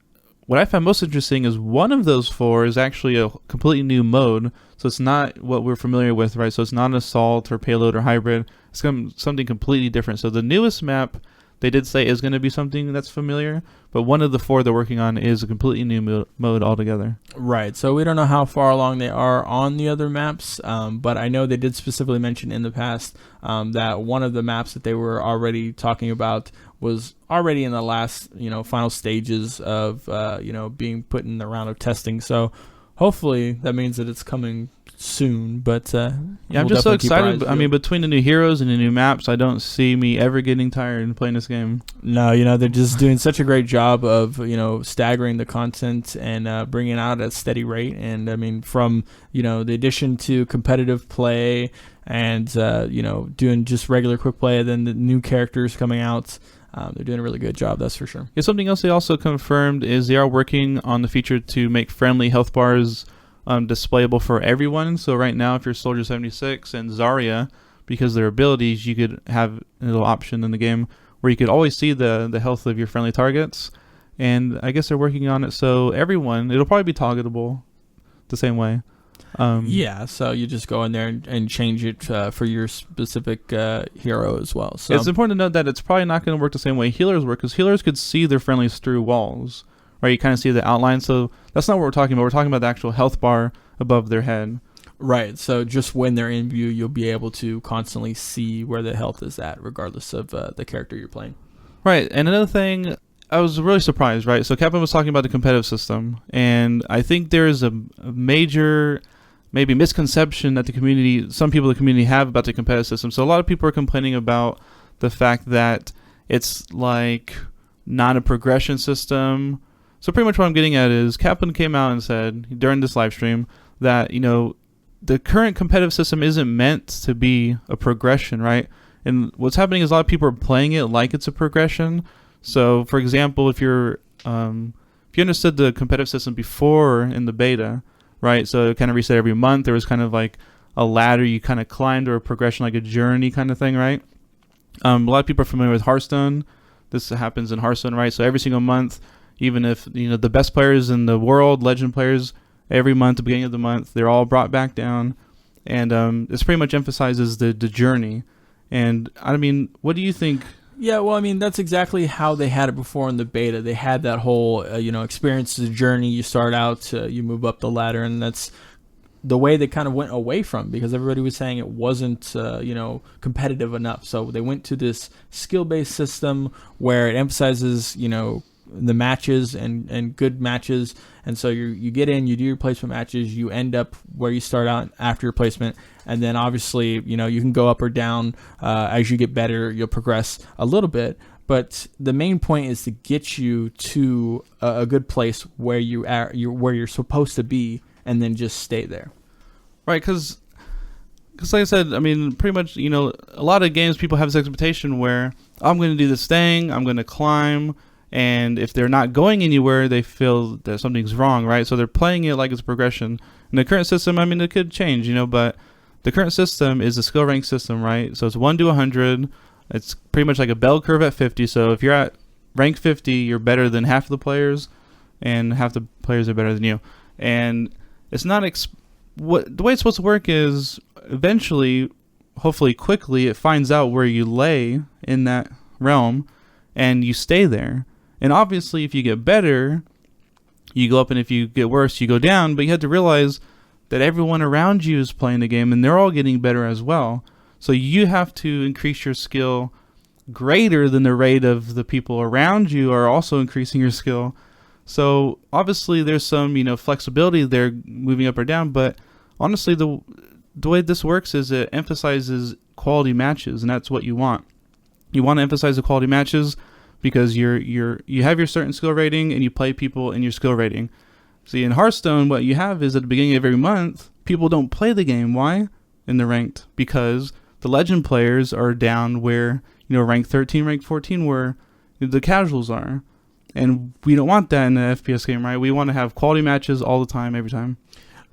B: what I found most interesting is one of those 4 is actually a completely new mode. So it's not what we're familiar with, right? So it's not an assault or payload or hybrid. It's something completely different. So the newest map, they did say, is going to be something that's familiar, but one of the 4 they're working on is a completely new mode altogether.
C: Right. So we don't know how far along they are on the other maps, but I know they did specifically mention in the past that one of the maps that they were already talking about was already in the last, final stages of, being put in the round of testing. So hopefully that means that it's coming soon, but
B: I'm just so excited. I mean, between the new heroes and the new maps, I don't see me ever getting tired in playing this game.
C: No, they're just doing such a great job of staggering the content and bringing out at a steady rate. And I mean, from the addition to competitive play and doing just regular quick play, then the new characters coming out. They're doing a really good job, that's for sure.
B: Yeah, something else they also confirmed is they are working on the feature to make friendly health bars displayable for everyone. So right now, if you're Soldier 76 and Zarya, because of their abilities, you could have a little option in the game where you could always see the health of your friendly targets. And I guess they're working on it so everyone, it'll probably be targetable the same way.
C: So you just go in there and change it for your specific hero as well. So
B: it's important to note that it's probably not going to work the same way healers work, because healers could see their friendlies through walls. Right, you kind of see the outline. So that's not what we're talking about. We're talking about the actual health bar above their head.
C: Right. So just when they're in view, you'll be able to constantly see where the health is at, regardless of the character you're playing.
B: Right. And another thing, I was really surprised, right? So Captain was talking about the competitive system, and I think there is a major maybe misconception that some people in the community have about the competitive system. So a lot of people are complaining about the fact that it's like not a progression system. So pretty much what I'm getting at is Kaplan came out and said during this live stream that, the current competitive system isn't meant to be a progression, right? And what's happening is a lot of people are playing it like it's a progression. So, for example, if you understood the competitive system before in the beta, right? So it kind of reset every month. There was kind of like a ladder you kind of climbed, or a progression, like a journey kind of thing, right? A lot of people are familiar with Hearthstone. This happens in Hearthstone, right? So every single month, even if the best players in the world, legend players, every month, the beginning of the month, they're all brought back down, and this pretty much emphasizes the journey. And I mean, what do you think?
C: Yeah, well, I mean, that's exactly how they had it before in the beta. They had that whole experience, the journey. You start out, you move up the ladder, and that's the way they kind of went away from, because everybody was saying it wasn't competitive enough. So they went to this skill-based system where it emphasizes the matches and good matches. And so you get in, you do your placement matches, you end up where you start out after your placement, and then obviously you can go up or down as you get better. You'll progress a little bit, but the main point is to get you to a good place where where you're supposed to be, and then just stay there.
B: Right, because like I said, I mean, pretty much a lot of games people have this expectation where I'm going to do this thing, I'm going to climb. And if they're not going anywhere, they feel that something's wrong, right? So they're playing it like it's progression. In the current system, I mean, it could change, but the current system is a skill rank system, right? So it's 1 to 100. It's pretty much like a bell curve at 50. So if you're at rank 50, you're better than half of the players, and half the players are better than you. And it's not the way it's supposed to work is eventually, hopefully quickly, it finds out where you lay in that realm, and you stay there. And obviously, if you get better, you go up, and if you get worse, you go down. But you have to realize that everyone around you is playing the game, and they're all getting better as well. So you have to increase your skill greater than the rate of the people around you are also increasing your skill. So obviously, there's some flexibility there, moving up or down. But honestly, the way this works is it emphasizes quality matches, and that's what you want. You want to emphasize the quality matches, because you have your certain skill rating, and you play people in your skill rating. See, in Hearthstone, what you have is at the beginning of every month, people don't play the game. Why? In the ranked, because the legend players are down where rank 13, rank 14, where the casuals are, and we don't want that in an FPS game, right? We want to have quality matches all the time, every time.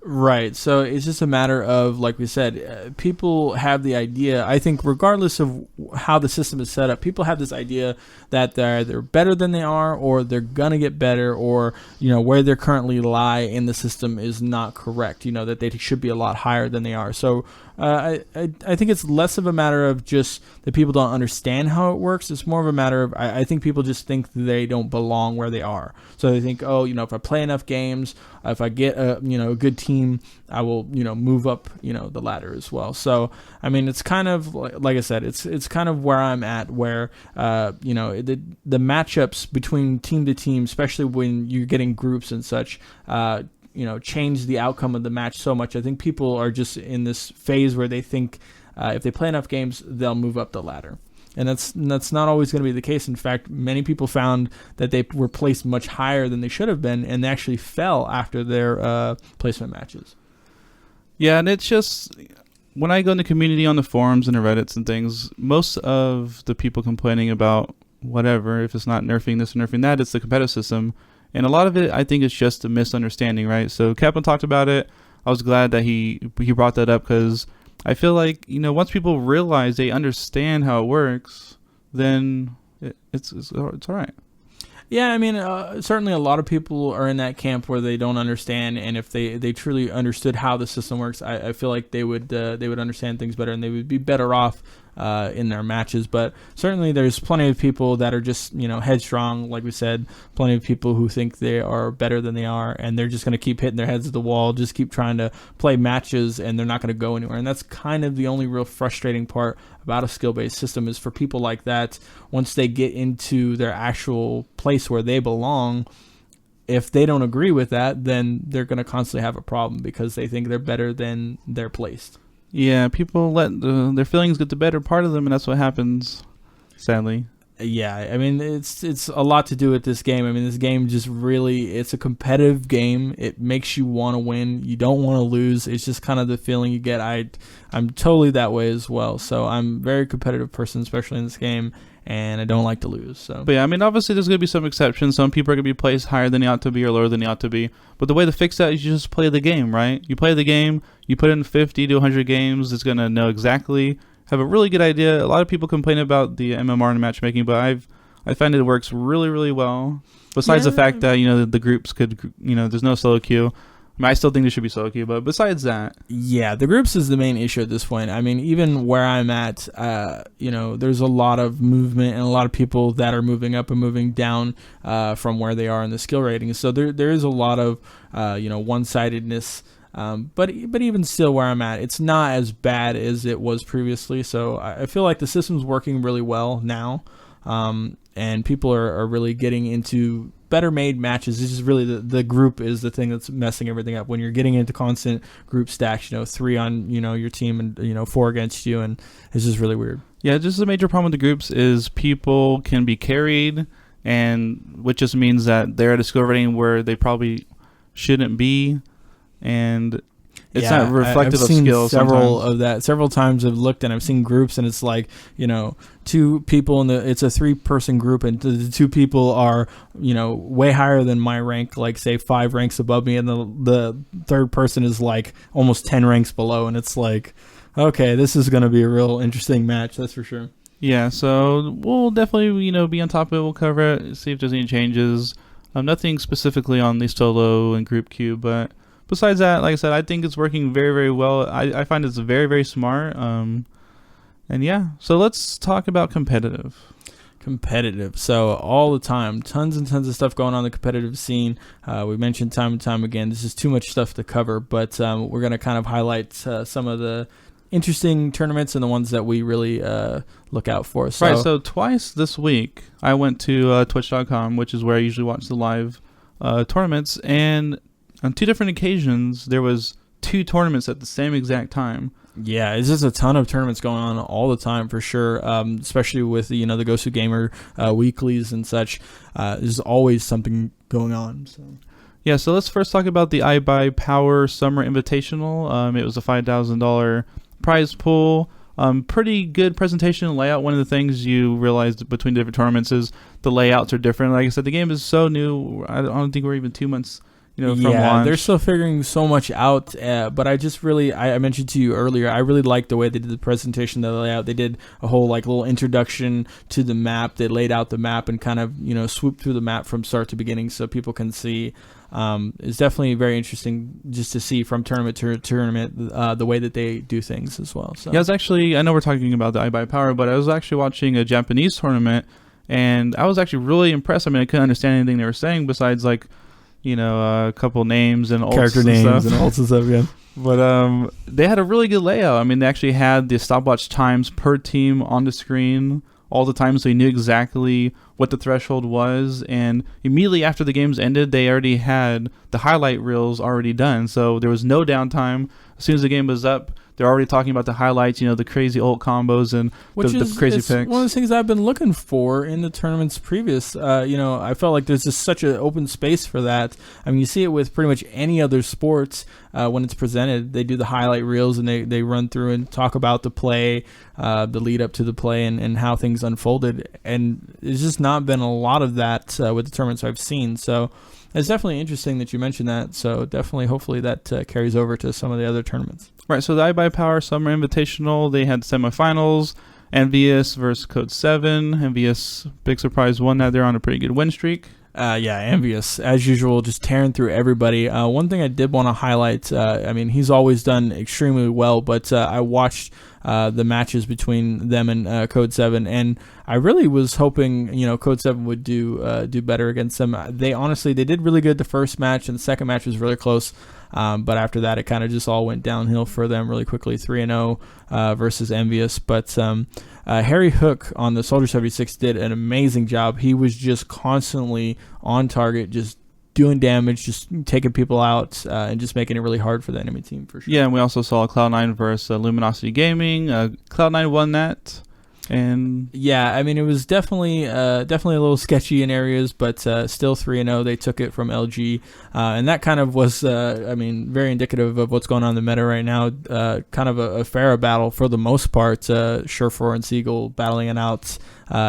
C: Right. So it's just a matter of, like we said, people have the idea. I think regardless of how the system is set up, people have this idea that they're either better than they are, or they're gonna get better, or where they currently lie in the system is not correct. That they should be a lot higher than they are. So I think it's less of a matter of just that people don't understand how it works. It's more of a matter of I think people just think they don't belong where they are. So they think, oh, if I play enough games, if I get a good team, I will move up the ladder as well. So I mean, it's kind of like I said, it's kind of where I'm at, where the matchups between team to team, especially when you're getting groups and such, change the outcome of the match so much. I think people are just in this phase where they think if they play enough games, they'll move up the ladder. And that's not always going to be the case. In fact, many people found that they were placed much higher than they should have been, and they actually fell after their placement matches.
B: Yeah, and it's just, when I go in the community on the forums and the Reddits and things, most of the people complaining about whatever, if it's not nerfing this or nerfing that, it's the competitive system. And a lot of it, I think, is just a misunderstanding, right? So Kaplan talked about it. I was glad that he brought that up, because I feel like, once people realize they understand how it works, then it's all right.
C: Yeah, I mean, certainly a lot of people are in that camp where they don't understand, and if they truly understood how the system works, I feel like they would understand things better, and they would be better off in their matches. But certainly there's plenty of people that are just headstrong, like we said, plenty of people who think they are better than they are, and they're just going to keep hitting their heads at the wall, just keep trying to play matches, and they're not going to go anywhere. And that's kind of the only real frustrating part about a skill-based system, is for people like that, once they get into their actual place where they belong, if they don't agree with that, then they're going to constantly have a problem, because they think they're better than they're placed.
B: Yeah, people let their feelings get the better part of them, and that's what happens, sadly.
C: Yeah, I mean, it's a lot to do with this game. I mean, this game just really, it's a competitive game. It makes you want to win. You don't want to lose. It's just kind of the feeling you get. I'm totally that way as well. So I'm a very competitive person, especially in this game, and I don't like to lose. So,
B: but yeah, I mean, obviously there's going to be some exceptions. Some people are going to be placed higher than they ought to be, or lower than they ought to be. But the way to fix that is you just play the game, right? You play the game, you put in 50 to 100 games, it's going to know exactly, have a really good idea. A lot of people complain about the MMR and matchmaking, but I find it works really, really well. Besides the fact that, the groups could, there's no solo queue. I mean, I still think there should be solo queue, but besides that.
C: Yeah, the groups is the main issue at this point. I mean, even where I'm at, there's a lot of movement and a lot of people that are moving up and moving down from where they are in the skill ratings. So there is a lot of, one-sidedness. But even still, where I'm at, it's not as bad as it was previously. So I feel like the system's working really well now, and people are really getting into better made matches. This is really the group is the thing that's messing everything up. When you're getting into constant group stacks, 3 on your team and 4 against you, and it's just really weird.
B: Yeah, just a major problem with the groups is people can be carried, and which just means that they're at a skill rating where they probably shouldn't be. And it's not reflective of skill.
C: Several times I've looked and I've seen groups, and it's like 2 people it's a 3-person group, and the 2 people are way higher than my rank, like say 5 ranks above me, and the third person is like almost 10 ranks below, and it's like, okay, this is going to be a real interesting match, that's for sure.
B: Yeah, so we'll definitely be on top of it. We'll cover it, see if there's any changes. Nothing specifically on the solo and group queue, but besides that, like I said, I think it's working very, very well. I find it's very, very smart. And yeah, so let's talk about competitive.
C: So all the time, tons and tons of stuff going on in the competitive scene. We mentioned time and time again, this is too much stuff to cover, but we're going to kind of highlight some of the interesting tournaments and the ones that we really look out for.
B: So twice this week, I went to twitch.com, which is where I usually watch the live tournaments, and on 2 different occasions, there was 2 tournaments at the same exact time.
C: Yeah, it's just a ton of tournaments going on all the time, for sure, especially with the Gosu Gamer weeklies and such. There's always something going on. So.
B: Yeah, so let's first talk about the iBuyPower Summer Invitational. It was a $5,000 prize pool. Pretty good presentation and layout. One of the things you realized between different tournaments is the layouts are different. Like I said, the game is so new. I don't think we're even 2 months from
C: yeah,
B: launch.
C: they're still figuring so much out. But I just really, I mentioned to you earlier, I really liked the way they did the presentation, the layout. They did a whole little introduction to the map. They laid out the map and kind of swooped through the map from start to beginning so people can see. It's definitely very interesting just to see from tournament to tournament the way that they do things as well. So
B: yeah, I know we're talking about the MadeFire, but I was actually watching a Japanese tournament, and I was actually really impressed. I mean, I couldn't understand anything they were saying besides a couple names and
C: character names and ults and stuff. Yeah.
B: But they had a really good layout. I mean, they actually had the stopwatch times per team on the screen all the time, so you knew exactly what the threshold was. And immediately after the games ended, they already had the highlight reels already done, so there was no downtime. As soon as the game was up, they're already talking about the highlights, the crazy ult combos and the crazy picks.
C: One of the things I've been looking for in the tournaments previous. I felt like there's just such an open space for that. I mean, you see it with pretty much any other sports when it's presented. They do the highlight reels and they run through and talk about the play, the lead up to the play and how things unfolded. And there's just not been a lot of that with the tournaments I've seen. So it's definitely interesting that you mentioned that. So definitely, hopefully that carries over to some of the other tournaments.
B: Right, so the iBuyPower Summer Invitational, they had semifinals, Envious versus Code 7. Envious, big surprise, won that. They're on a pretty good win streak.
C: Yeah, Envious, as usual, just tearing through everybody. One thing I did want to highlight, he's always done extremely well, but I watched the matches between them and Code 7, and I really was hoping, Code 7 would do better against them. They did really good the first match, and the second match was really close. But after that, it kind of just all went downhill for them really quickly, 3-0 versus Envious. But Harry Hook on the Soldier 76 did an amazing job. He was just constantly on target, just doing damage, just taking people out, and just making it really hard for the enemy team for sure.
B: Yeah, and we also saw Cloud9 versus Luminosity Gaming. Cloud9 won that. And
C: yeah, it was definitely a little sketchy in areas, but still 3-0. They took it from LG, and that kind of was, very indicative of what's going on in the meta right now. Kind of a Pharah battle for the most part. Surefour and Seagull battling it out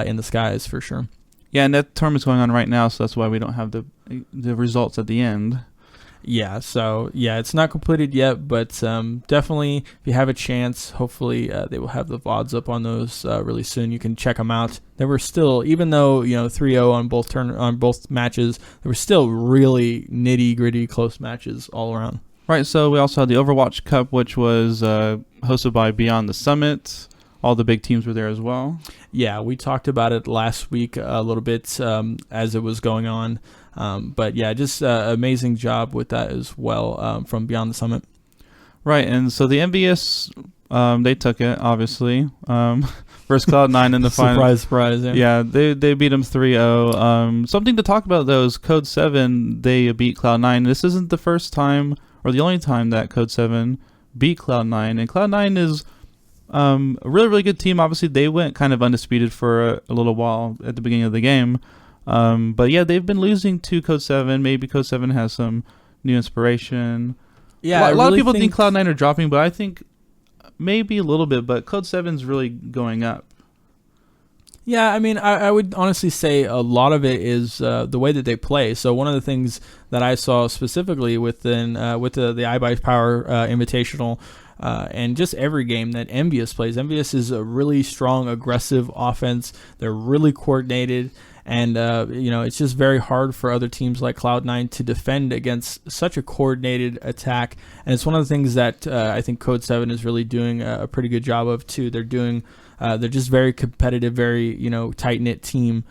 C: in the skies for sure.
B: Yeah, and that tournament's going on right now, so that's why we don't have the results at the end.
C: Yeah, so it's not completed yet, but definitely if you have a chance, hopefully they will have the VODs up on those really soon. You can check them out. There were still, even though 3-0 on both matches, there were still really nitty gritty close matches all around.
B: Right. So we also had the Overwatch Cup, which was hosted by Beyond the Summit. All the big teams were there as well.
C: Yeah, we talked about it last week a little bit as it was going on. But yeah, just amazing job with that as well from Beyond the Summit.
B: Right, and so the Envious, they took it, obviously, versus Cloud9 in the final.
C: Surprise, yeah.
B: Yeah, they beat them 3-0. Something to talk about, though, is Code 7, they beat Cloud9. This isn't the first time or the only time that Code 7 beat Cloud9, and Cloud9 is a really, really good team. Obviously, they went kind of undisputed for a little while at the beginning of the game. But yeah, they've been losing to Code 7. Maybe Code 7 has some new inspiration.
C: Yeah,
B: a lot of people think Cloud9 are dropping, but I think maybe a little bit. But Code 7's really going up.
C: Yeah, I would honestly say a lot of it is the way that they play. So one of the things that I saw specifically with the iBuyPower Invitational. And just every game that Envious plays. Envious is a really strong, aggressive offense. They're really coordinated. And, it's just very hard for other teams like Cloud9 to defend against such a coordinated attack. And it's one of the things that I think Code 7 is really doing a pretty good job of, too. They're just very competitive, very, tight-knit team.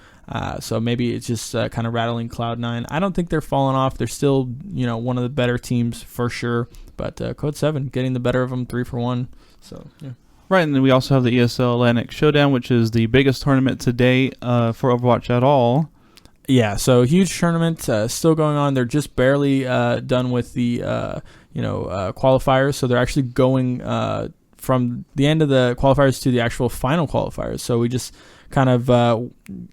C: So maybe it's just kind of rattling Cloud9. I don't think they're falling off. They're still, one of the better teams for sure. But Code 7 getting the better of them 3-1. So, yeah.
B: Right, and then we also have the ESL Atlantic Showdown, which is the biggest tournament to date for Overwatch at all.
C: Yeah, so huge tournament still going on. They're just barely done with the qualifiers, so they're actually going from the end of the qualifiers to the actual final qualifiers. So we just kind of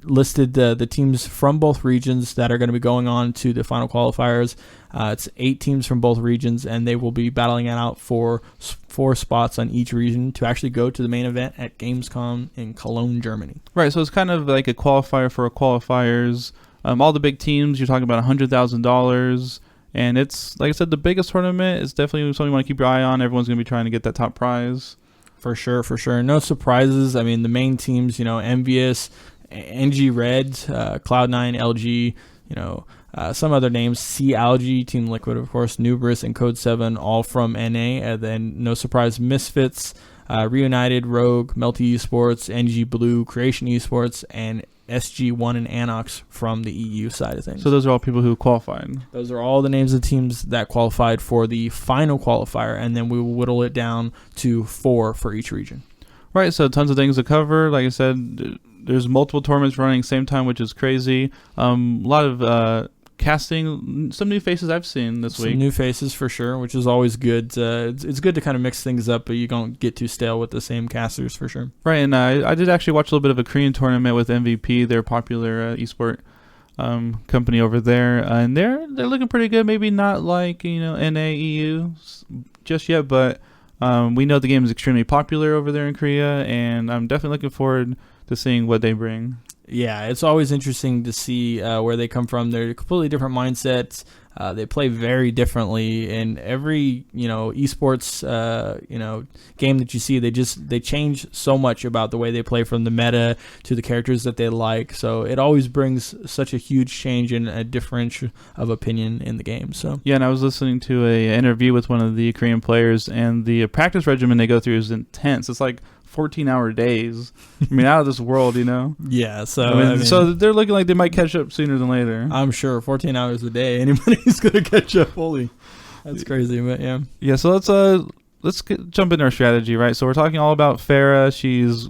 C: listed the teams from both regions that are going to be going on to the final qualifiers. It's 8 teams from both regions, and they will be battling it out for 4 spots on each region to actually go to the main event at Gamescom in Cologne, Germany.
B: Right, so it's kind of like a qualifier for qualifiers. All the big teams, you're talking about $100,000, And it's, like I said, the biggest tournament. It's definitely something you want to keep your eye on. Everyone's going to be trying to get that top prize.
C: For sure, for sure. No surprises. I mean, the main teams, Envious, NG Reds, Cloud9, LG, some other names, Sea Algae, Team Liquid, of course, Nubris, and Code 7, all from NA. And then, no surprise, Misfits, Reunited, Rogue, Melty Esports, NG Blue, Creation Esports, and SG1 and Anox from the EU side of things.
B: So those are all people who qualified.
C: Those are all the names of teams that qualified for the final qualifier, and then we will whittle it down to 4 for each region.
B: Right, so tons of things to cover. Like I said, there's multiple tournaments running same time, which is crazy. A lot of casting, some new faces I've seen this week.
C: Some new faces for sure, which is always good. It's good to kind of mix things up, but you don't get too stale with the same casters for sure.
B: Right, and I did actually watch a little bit of a Korean tournament with MVP, their popular esport company over there, and they're looking pretty good. Maybe not like NA EU just yet, but we know the game is extremely popular over there in Korea, and I'm definitely looking forward to seeing what they bring.
C: Yeah, it's always interesting to see where they come from. They're completely different mindsets. They play very differently in every esports game that you see. They change so much about the way they play, from the meta to the characters that they like. So it always brings such a huge change and a difference of opinion in the game. So
B: yeah, and I was listening to an interview with one of the Korean players, and the practice regimen they go through is intense. It's like 14-hour days. I mean, out of this world,
C: Yeah, so
B: I mean, so they're looking like they might catch up sooner than later.
C: I'm sure 14 hours a day, anybody's gonna catch up. Holy, that's crazy, but yeah.
B: Yeah, so let's jump into our strategy, right? So we're talking all about Pharah. She's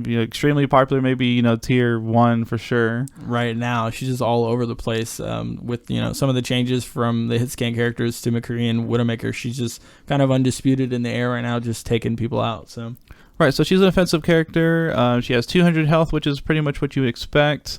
B: extremely popular, maybe tier 1 for sure.
C: Right now, she's just all over the place with some of the changes from the hit scan characters to McCree and Widowmaker. She's just kind of undisputed in the air right now, just taking people out. So.
B: Right, so she's an offensive character. She has 200 health, which is pretty much what you would expect.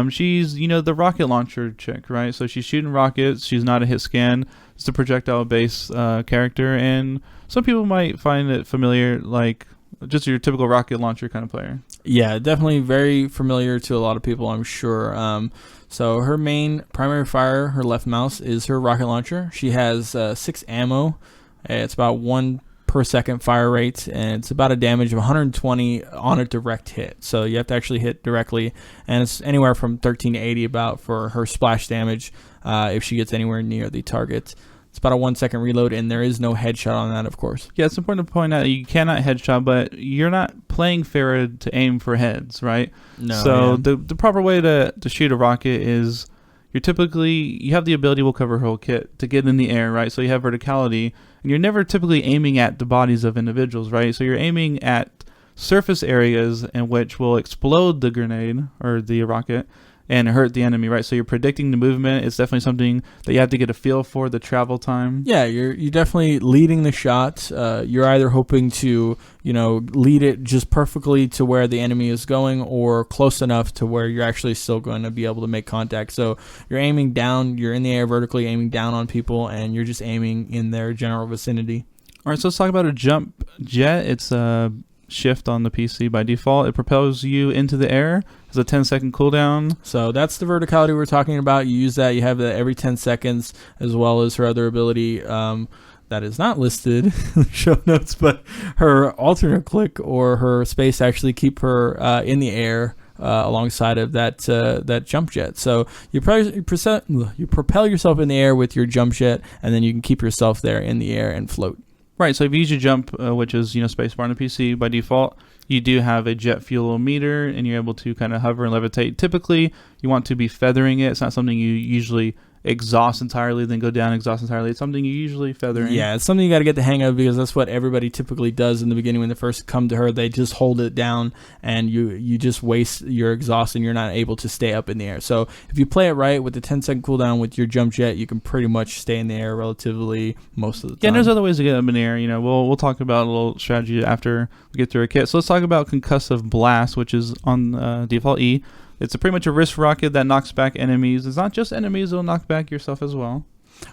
B: She's, the rocket launcher chick, right? So she's shooting rockets. She's not a hit scan. It's a projectile-based character, and some people might find it familiar, like just your typical rocket launcher kind of player. Yeah,
C: definitely very familiar to a lot of people, I'm sure. So her main primary fire, her left mouse, is her rocket launcher. She has 6 ammo. It's about 1 per second fire rate, and it's about a damage of 120 on a direct hit. So you have to actually hit directly, and it's anywhere from 13 to 80 about for her splash damage if she gets anywhere near the target. It's about a 1 second reload, and there is no headshot on that, of course.
B: Yeah, it's important to point out you cannot headshot, but you're not playing Pharah to aim for heads, right?
C: No.
B: So the proper way to shoot a rocket is you have the ability, we'll cover her whole kit, to get in the air, right? So you have verticality, and you're never typically aiming at the bodies of individuals, right? So you're aiming at surface areas in which will explode the grenade or the rocket and hurt the enemy, right? So you're predicting the movement. It's definitely something that you have to get a feel for, the travel time.
C: Yeah, you're definitely leading the shot. You're either hoping to, lead it just perfectly to where the enemy is going, or close enough to where you're actually still going to be able to make contact. So you're aiming down, you're in the air vertically, aiming down on people, and you're just aiming in their general vicinity.
B: All right, so let's talk about a jump jet. It's a shift on the PC by default. It propels you into the air. It's a 10-second cooldown.
C: So that's the verticality we're talking about. You use that. You have that every 10 seconds, as well as her other ability that is not listed in the show notes, but her alternate click or her space actually keep her in the air alongside of that jump jet. So you propel yourself in the air with your jump jet, and then you can keep yourself there in the air and float.
B: Right, so if you use your jump, which is spacebar on the PC by default, you do have a jet fuel meter, and you're able to kind of hover and levitate. Typically, you want to be feathering it. It's not something you usually exhaust entirely, then go down, exhaust entirely. It's something you usually feathering.
C: Yeah, it's something you got to get the hang of, because that's what everybody typically does in the beginning when they first come to her. They just hold it down, and you just waste your exhaust, and you're not able to stay up in the air. So if you play it right with the 10-second cooldown with your jump jet, you can pretty much stay in the air relatively most of the time.
B: Yeah, and there's other ways to get up in the air. We'll talk about a little strategy after we get through a kit. So let's talk about concussive blast, which is on default E. It's pretty much a wrist rocket that knocks back enemies. It's not just enemies, it'll knock back yourself as well.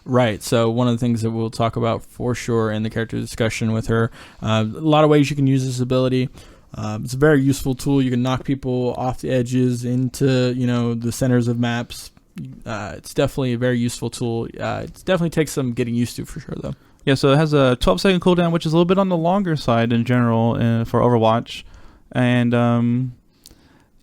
C: Right, so one of the things that we'll talk about for sure in the character discussion with her, a lot of ways you can use this ability. It's a very useful tool. You can knock people off the edges into, the centers of maps, it's definitely a very useful tool. It definitely takes some getting used to for sure, though.
B: Yeah, so it has a 12-second cooldown, which is a little bit on the longer side in general for Overwatch. And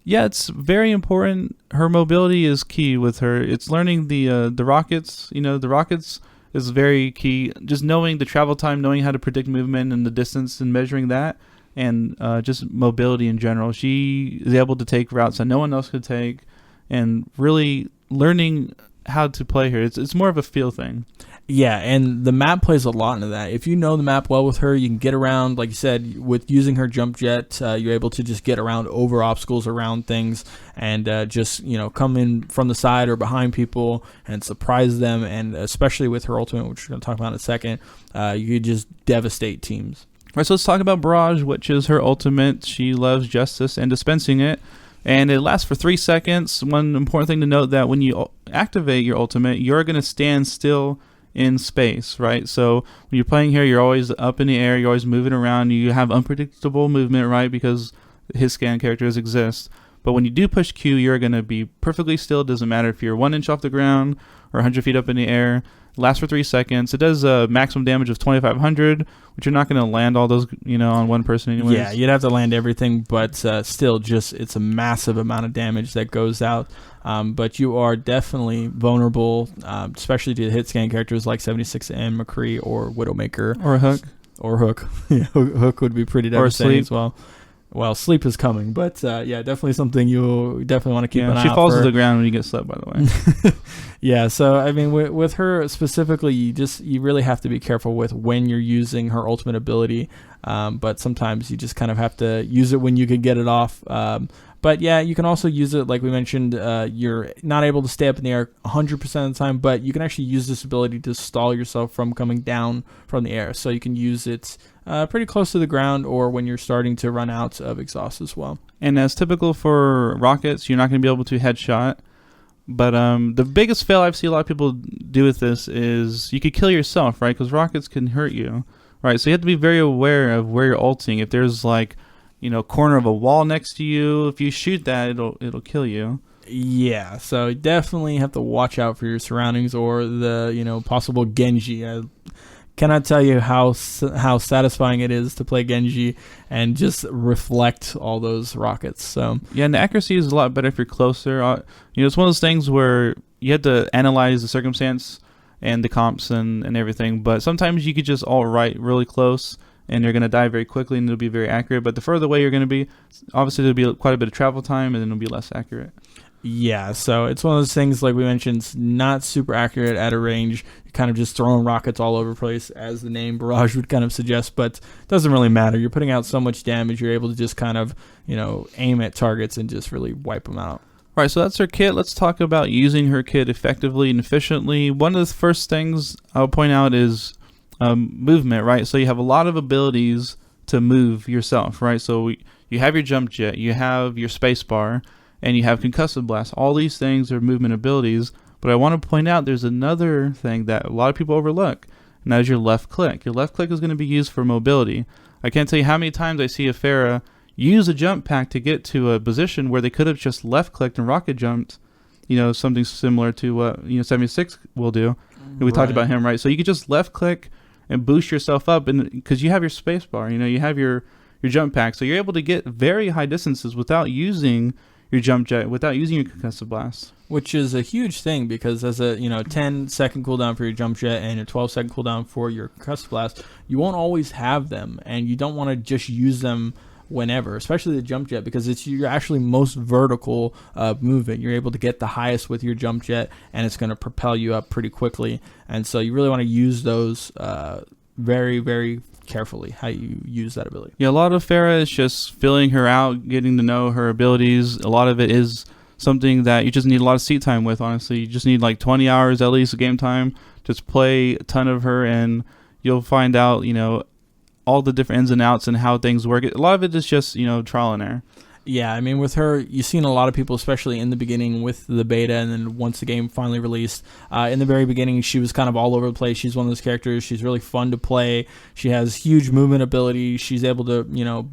B: yeah, it's very important. Her mobility is key with her. It's learning the rockets. The rockets is very key. Just knowing the travel time, knowing how to predict movement and the distance and measuring that, and just mobility in general. She is able to take routes that no one else could take, and really learning how to play her. It's more of a feel thing.
C: Yeah, and the map plays a lot into that. If you know the map well with her, you can get around, like you said, with using her jump jet, you're able to just get around over obstacles, around things, and just, come in from the side or behind people and surprise them. And especially with her ultimate, which we're going to talk about in a second, you could just devastate teams.
B: All right, so let's talk about Barrage, which is her ultimate. She loves justice and dispensing it. And it lasts for 3 seconds. One important thing to note that when you activate your ultimate, you're going to stand still in space, right? So when you're playing here, you're always up in the air, you're always moving around, you have unpredictable movement, right? Because his scan characters exist. But when you do push Q, you're going to be perfectly still. It doesn't matter if you're 1 inch off the ground or 100 feet up in the air. It lasts for 3 seconds. It does a maximum damage of 2,500, which you're not going to land all those, on one person anyways.
C: Yeah, you'd have to land everything, but still, it's a massive amount of damage that goes out. But you are definitely vulnerable, especially to hit scan characters like 76M, McCree, or Widowmaker.
B: Or Hook.
C: Or Hook. Yeah, Hook would be pretty devastating as well. Well, sleep is coming, but yeah, definitely something you definitely want to keep an eye out for.
B: She falls to the ground when you get slept, by the way.
C: Yeah, so I mean, with her specifically, you really have to be careful with when you're using her ultimate ability. But sometimes you just kind of have to use it when you can get it off. But yeah, you can also use it, like we mentioned, you're not able to stay up in the air 100% of the time, but you can actually use this ability to stall yourself from coming down from the air. So you can use it pretty close to the ground or when you're starting to run out of exhaust as well.
B: And as typical for rockets, you're not going to be able to headshot. But the biggest fail I've seen a lot of people do with this is you could kill yourself, right? Because rockets can hurt you, right? So you have to be very aware of where you're ulting. If there's corner of a wall next to you, if you shoot that, it'll kill you.
C: Yeah, so definitely have to watch out for your surroundings or the possible Genji. I cannot tell you how satisfying it is to play Genji and just reflect all those rockets. So
B: yeah, and the accuracy is a lot better if you're closer. It's one of those things where you have to analyze the circumstance and the comps and everything. But sometimes you could just all right really close, and you're going to die very quickly, and it'll be very accurate. But the further away you're going to be, obviously there'll be quite a bit of travel time, and then it'll be less accurate.
C: Yeah, so it's one of those things, like we mentioned, it's not super accurate at a range. You're kind of just throwing rockets all over the place, as the name Barrage would kind of suggest, but it doesn't really matter. You're putting out so much damage, you're able to just kind of, aim at targets and just really wipe them out.
B: All right, so that's her kit. Let's talk about using her kit effectively and efficiently. One of the first things I'll point out is movement, right? So you have a lot of abilities to move yourself, right? So you have your jump jet, you have your space bar, and you have concussive blast. All these things are movement abilities, but I want to point out there's another thing that a lot of people overlook, and that is your left click. Your left click is going to be used for mobility. I can't tell you how many times I see a Pharah use a jump pack to get to a position where they could have just left clicked and rocket jumped, something similar to what 76 will do. We talked about him, right? So you could just left click and boost yourself up, and because you have your space bar, you have your jump pack, so you're able to get very high distances without using your jump jet, without using your concussive blast.
C: Which is a huge thing, because as a 10-second cooldown for your jump jet and a 12-second cooldown for your concussive blast, you won't always have them, and you don't want to just use them whenever, especially the jump jet, because it's your actually most vertical movement. You're able to get the highest with your jump jet, and it's going to propel you up pretty quickly. And so you really want to use those very, very carefully, how you use that ability.
B: Yeah, a lot of Pharah is just filling her out, getting to know her abilities. A lot of it is something that you just need a lot of seat time with, honestly. You just need like 20 hours at least of game time. Just play a ton of her, and you'll find out, all the different ins and outs and how things work. A lot of it is just, trial and error.
C: Yeah, I mean, with her, you've seen a lot of people, especially in the beginning with the beta, and then once the game finally released. In the very beginning, she was kind of all over the place. She's one of those characters. She's really fun to play. She has huge movement ability. She's able to,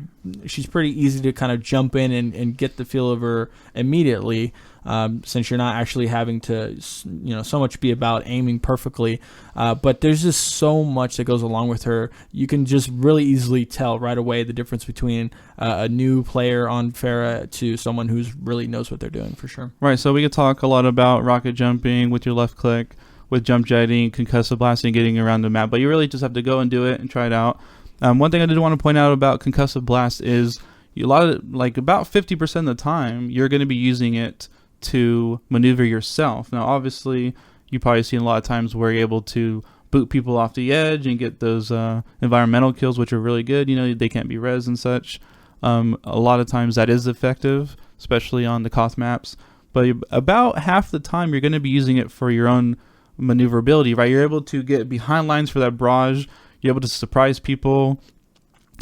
C: she's pretty easy to kind of jump in and get the feel of her immediately. Since you're not actually having to, so much be about aiming perfectly. But there's just so much that goes along with her. You can just really easily tell right away the difference between a new player on Pharah to someone who's really knows what they're doing for sure.
B: Right, so we could talk a lot about rocket jumping with your left click, with jump jetting, concussive blasting, getting around the map, but you really just have to go and do it and try it out. One thing I did want to point out about concussive blast is about 50% of the time, you're going to be using it to maneuver yourself. Now, obviously, you've probably seen a lot of times where you're able to boot people off the edge and get those environmental kills, which are really good. They can't be res and such. A lot of times that is effective, especially on the Koth maps. But about half the time, you're going to be using it for your own maneuverability, right? You're able to get behind lines for that barrage. You're able to surprise people.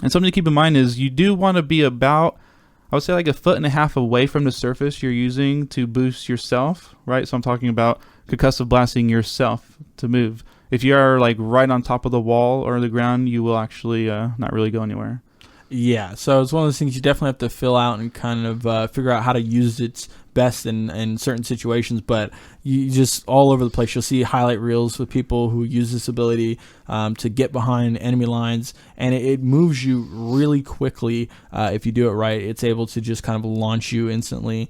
B: And something to keep in mind is you do want to be about, I would say, like 1.5 feet away from the surface you're using to boost yourself, right? So I'm talking about concussive blasting yourself to move. If you are like right on top of the wall or the ground, you will actually not really go anywhere.
C: Yeah, so it's one of those things you definitely have to fill out and kind of figure out how to use it best in certain situations, but you just all over the place. You'll see highlight reels with people who use this ability to get behind enemy lines, and it moves you really quickly if you do it right. It's able to just kind of launch you instantly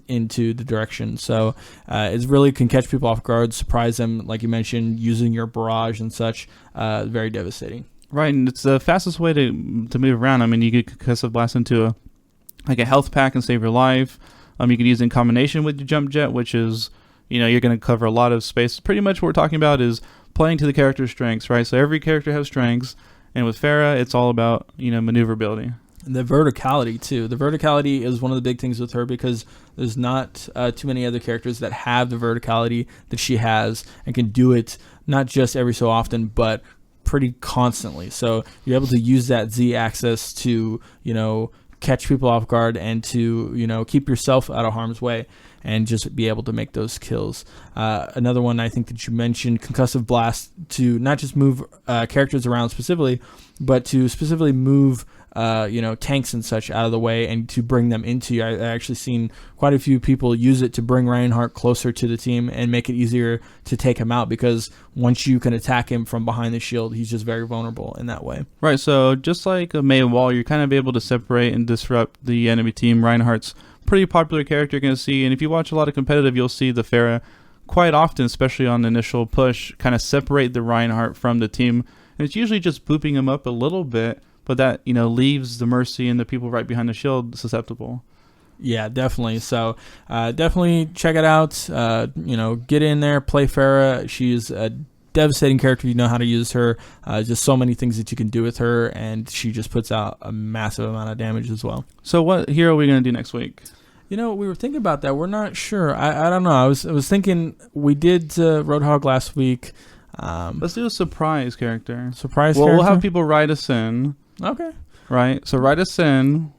C: into the direction. So it really can catch people off guard, surprise them, like you mentioned, using your barrage and such. Very devastating.
B: Right, and it's the fastest way to move around. I mean, you could concussive blast into a health pack and save your life. You can use it in combination with your jump jet, which is, you're going to cover a lot of space. Pretty much what we're talking about is playing to the character's strengths, right? So every character has strengths, and with Pharah, it's all about, maneuverability.
C: The verticality, too. The verticality is one of the big things with her because there's not too many other characters that have the verticality that she has and can do it not just every so often, but pretty constantly. So you're able to use that Z-axis to, catch people off guard and to, keep yourself out of harm's way and just be able to make those kills. Another one I think that you mentioned, concussive blast, to not just move characters around specifically, but to specifically move tanks and such out of the way and to bring them into you. I actually seen quite a few people use it to bring Reinhardt closer to the team and make it easier to take him out, because once you can attack him from behind the shield, he's just very vulnerable in that way.
B: Right, so just like a Mei Wall, you're kind of able to separate and disrupt the enemy team. Reinhardt's pretty popular character you're going to see, and if you watch a lot of competitive, you'll see the Pharah quite often, especially on the initial push, kind of separate the Reinhardt from the team. And it's usually just booping him up a little bit, but that, leaves the Mercy and the people right behind the shield susceptible.
C: Yeah, definitely. So definitely check it out. Get in there, play Pharah. She's a devastating character. You know how to use her. Just so many things that you can do with her, and she just puts out a massive amount of damage as well.
B: So what hero are we going to do next week?
C: We were thinking about that. We're not sure. I don't know. I was thinking we did Roadhog last week.
B: Let's do a surprise character.
C: Character?
B: We'll have people write us in.
C: Okay.
B: Right. So write us in.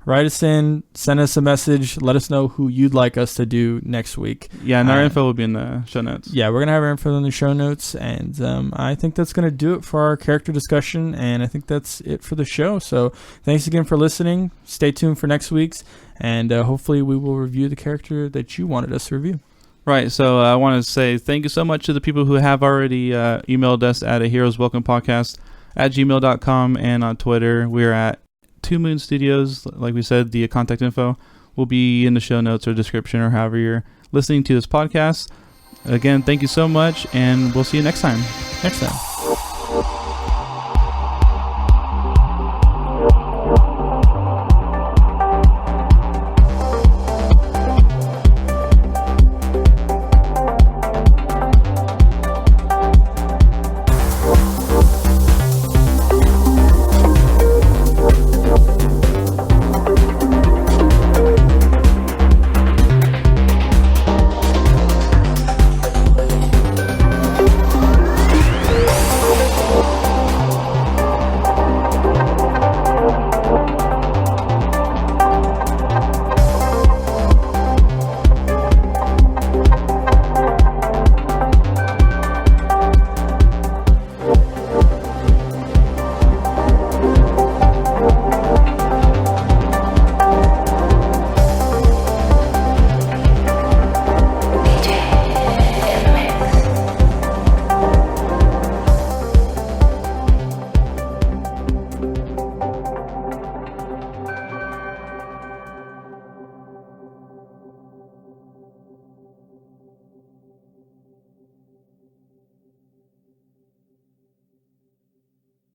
C: Send us a message. Let us know who you'd like us to do next week.
B: Yeah, and our info will be in the show notes.
C: Yeah, we're going to have our info in the show notes. And I think that's going to do it for our character discussion. And I think that's it for the show. So thanks again for listening. Stay tuned for next week's. And hopefully we will review the character that you wanted us to review.
B: Right, so I want to say thank you so much to the people who have already emailed us at aheroeswelcomepodcast@gmail.com, and on Twitter we're at 2 Moon Studios. Like we said, the contact info will be in the show notes or description or however you're listening to this podcast. Again, thank you so much, and we'll see you next time.
C: Next time.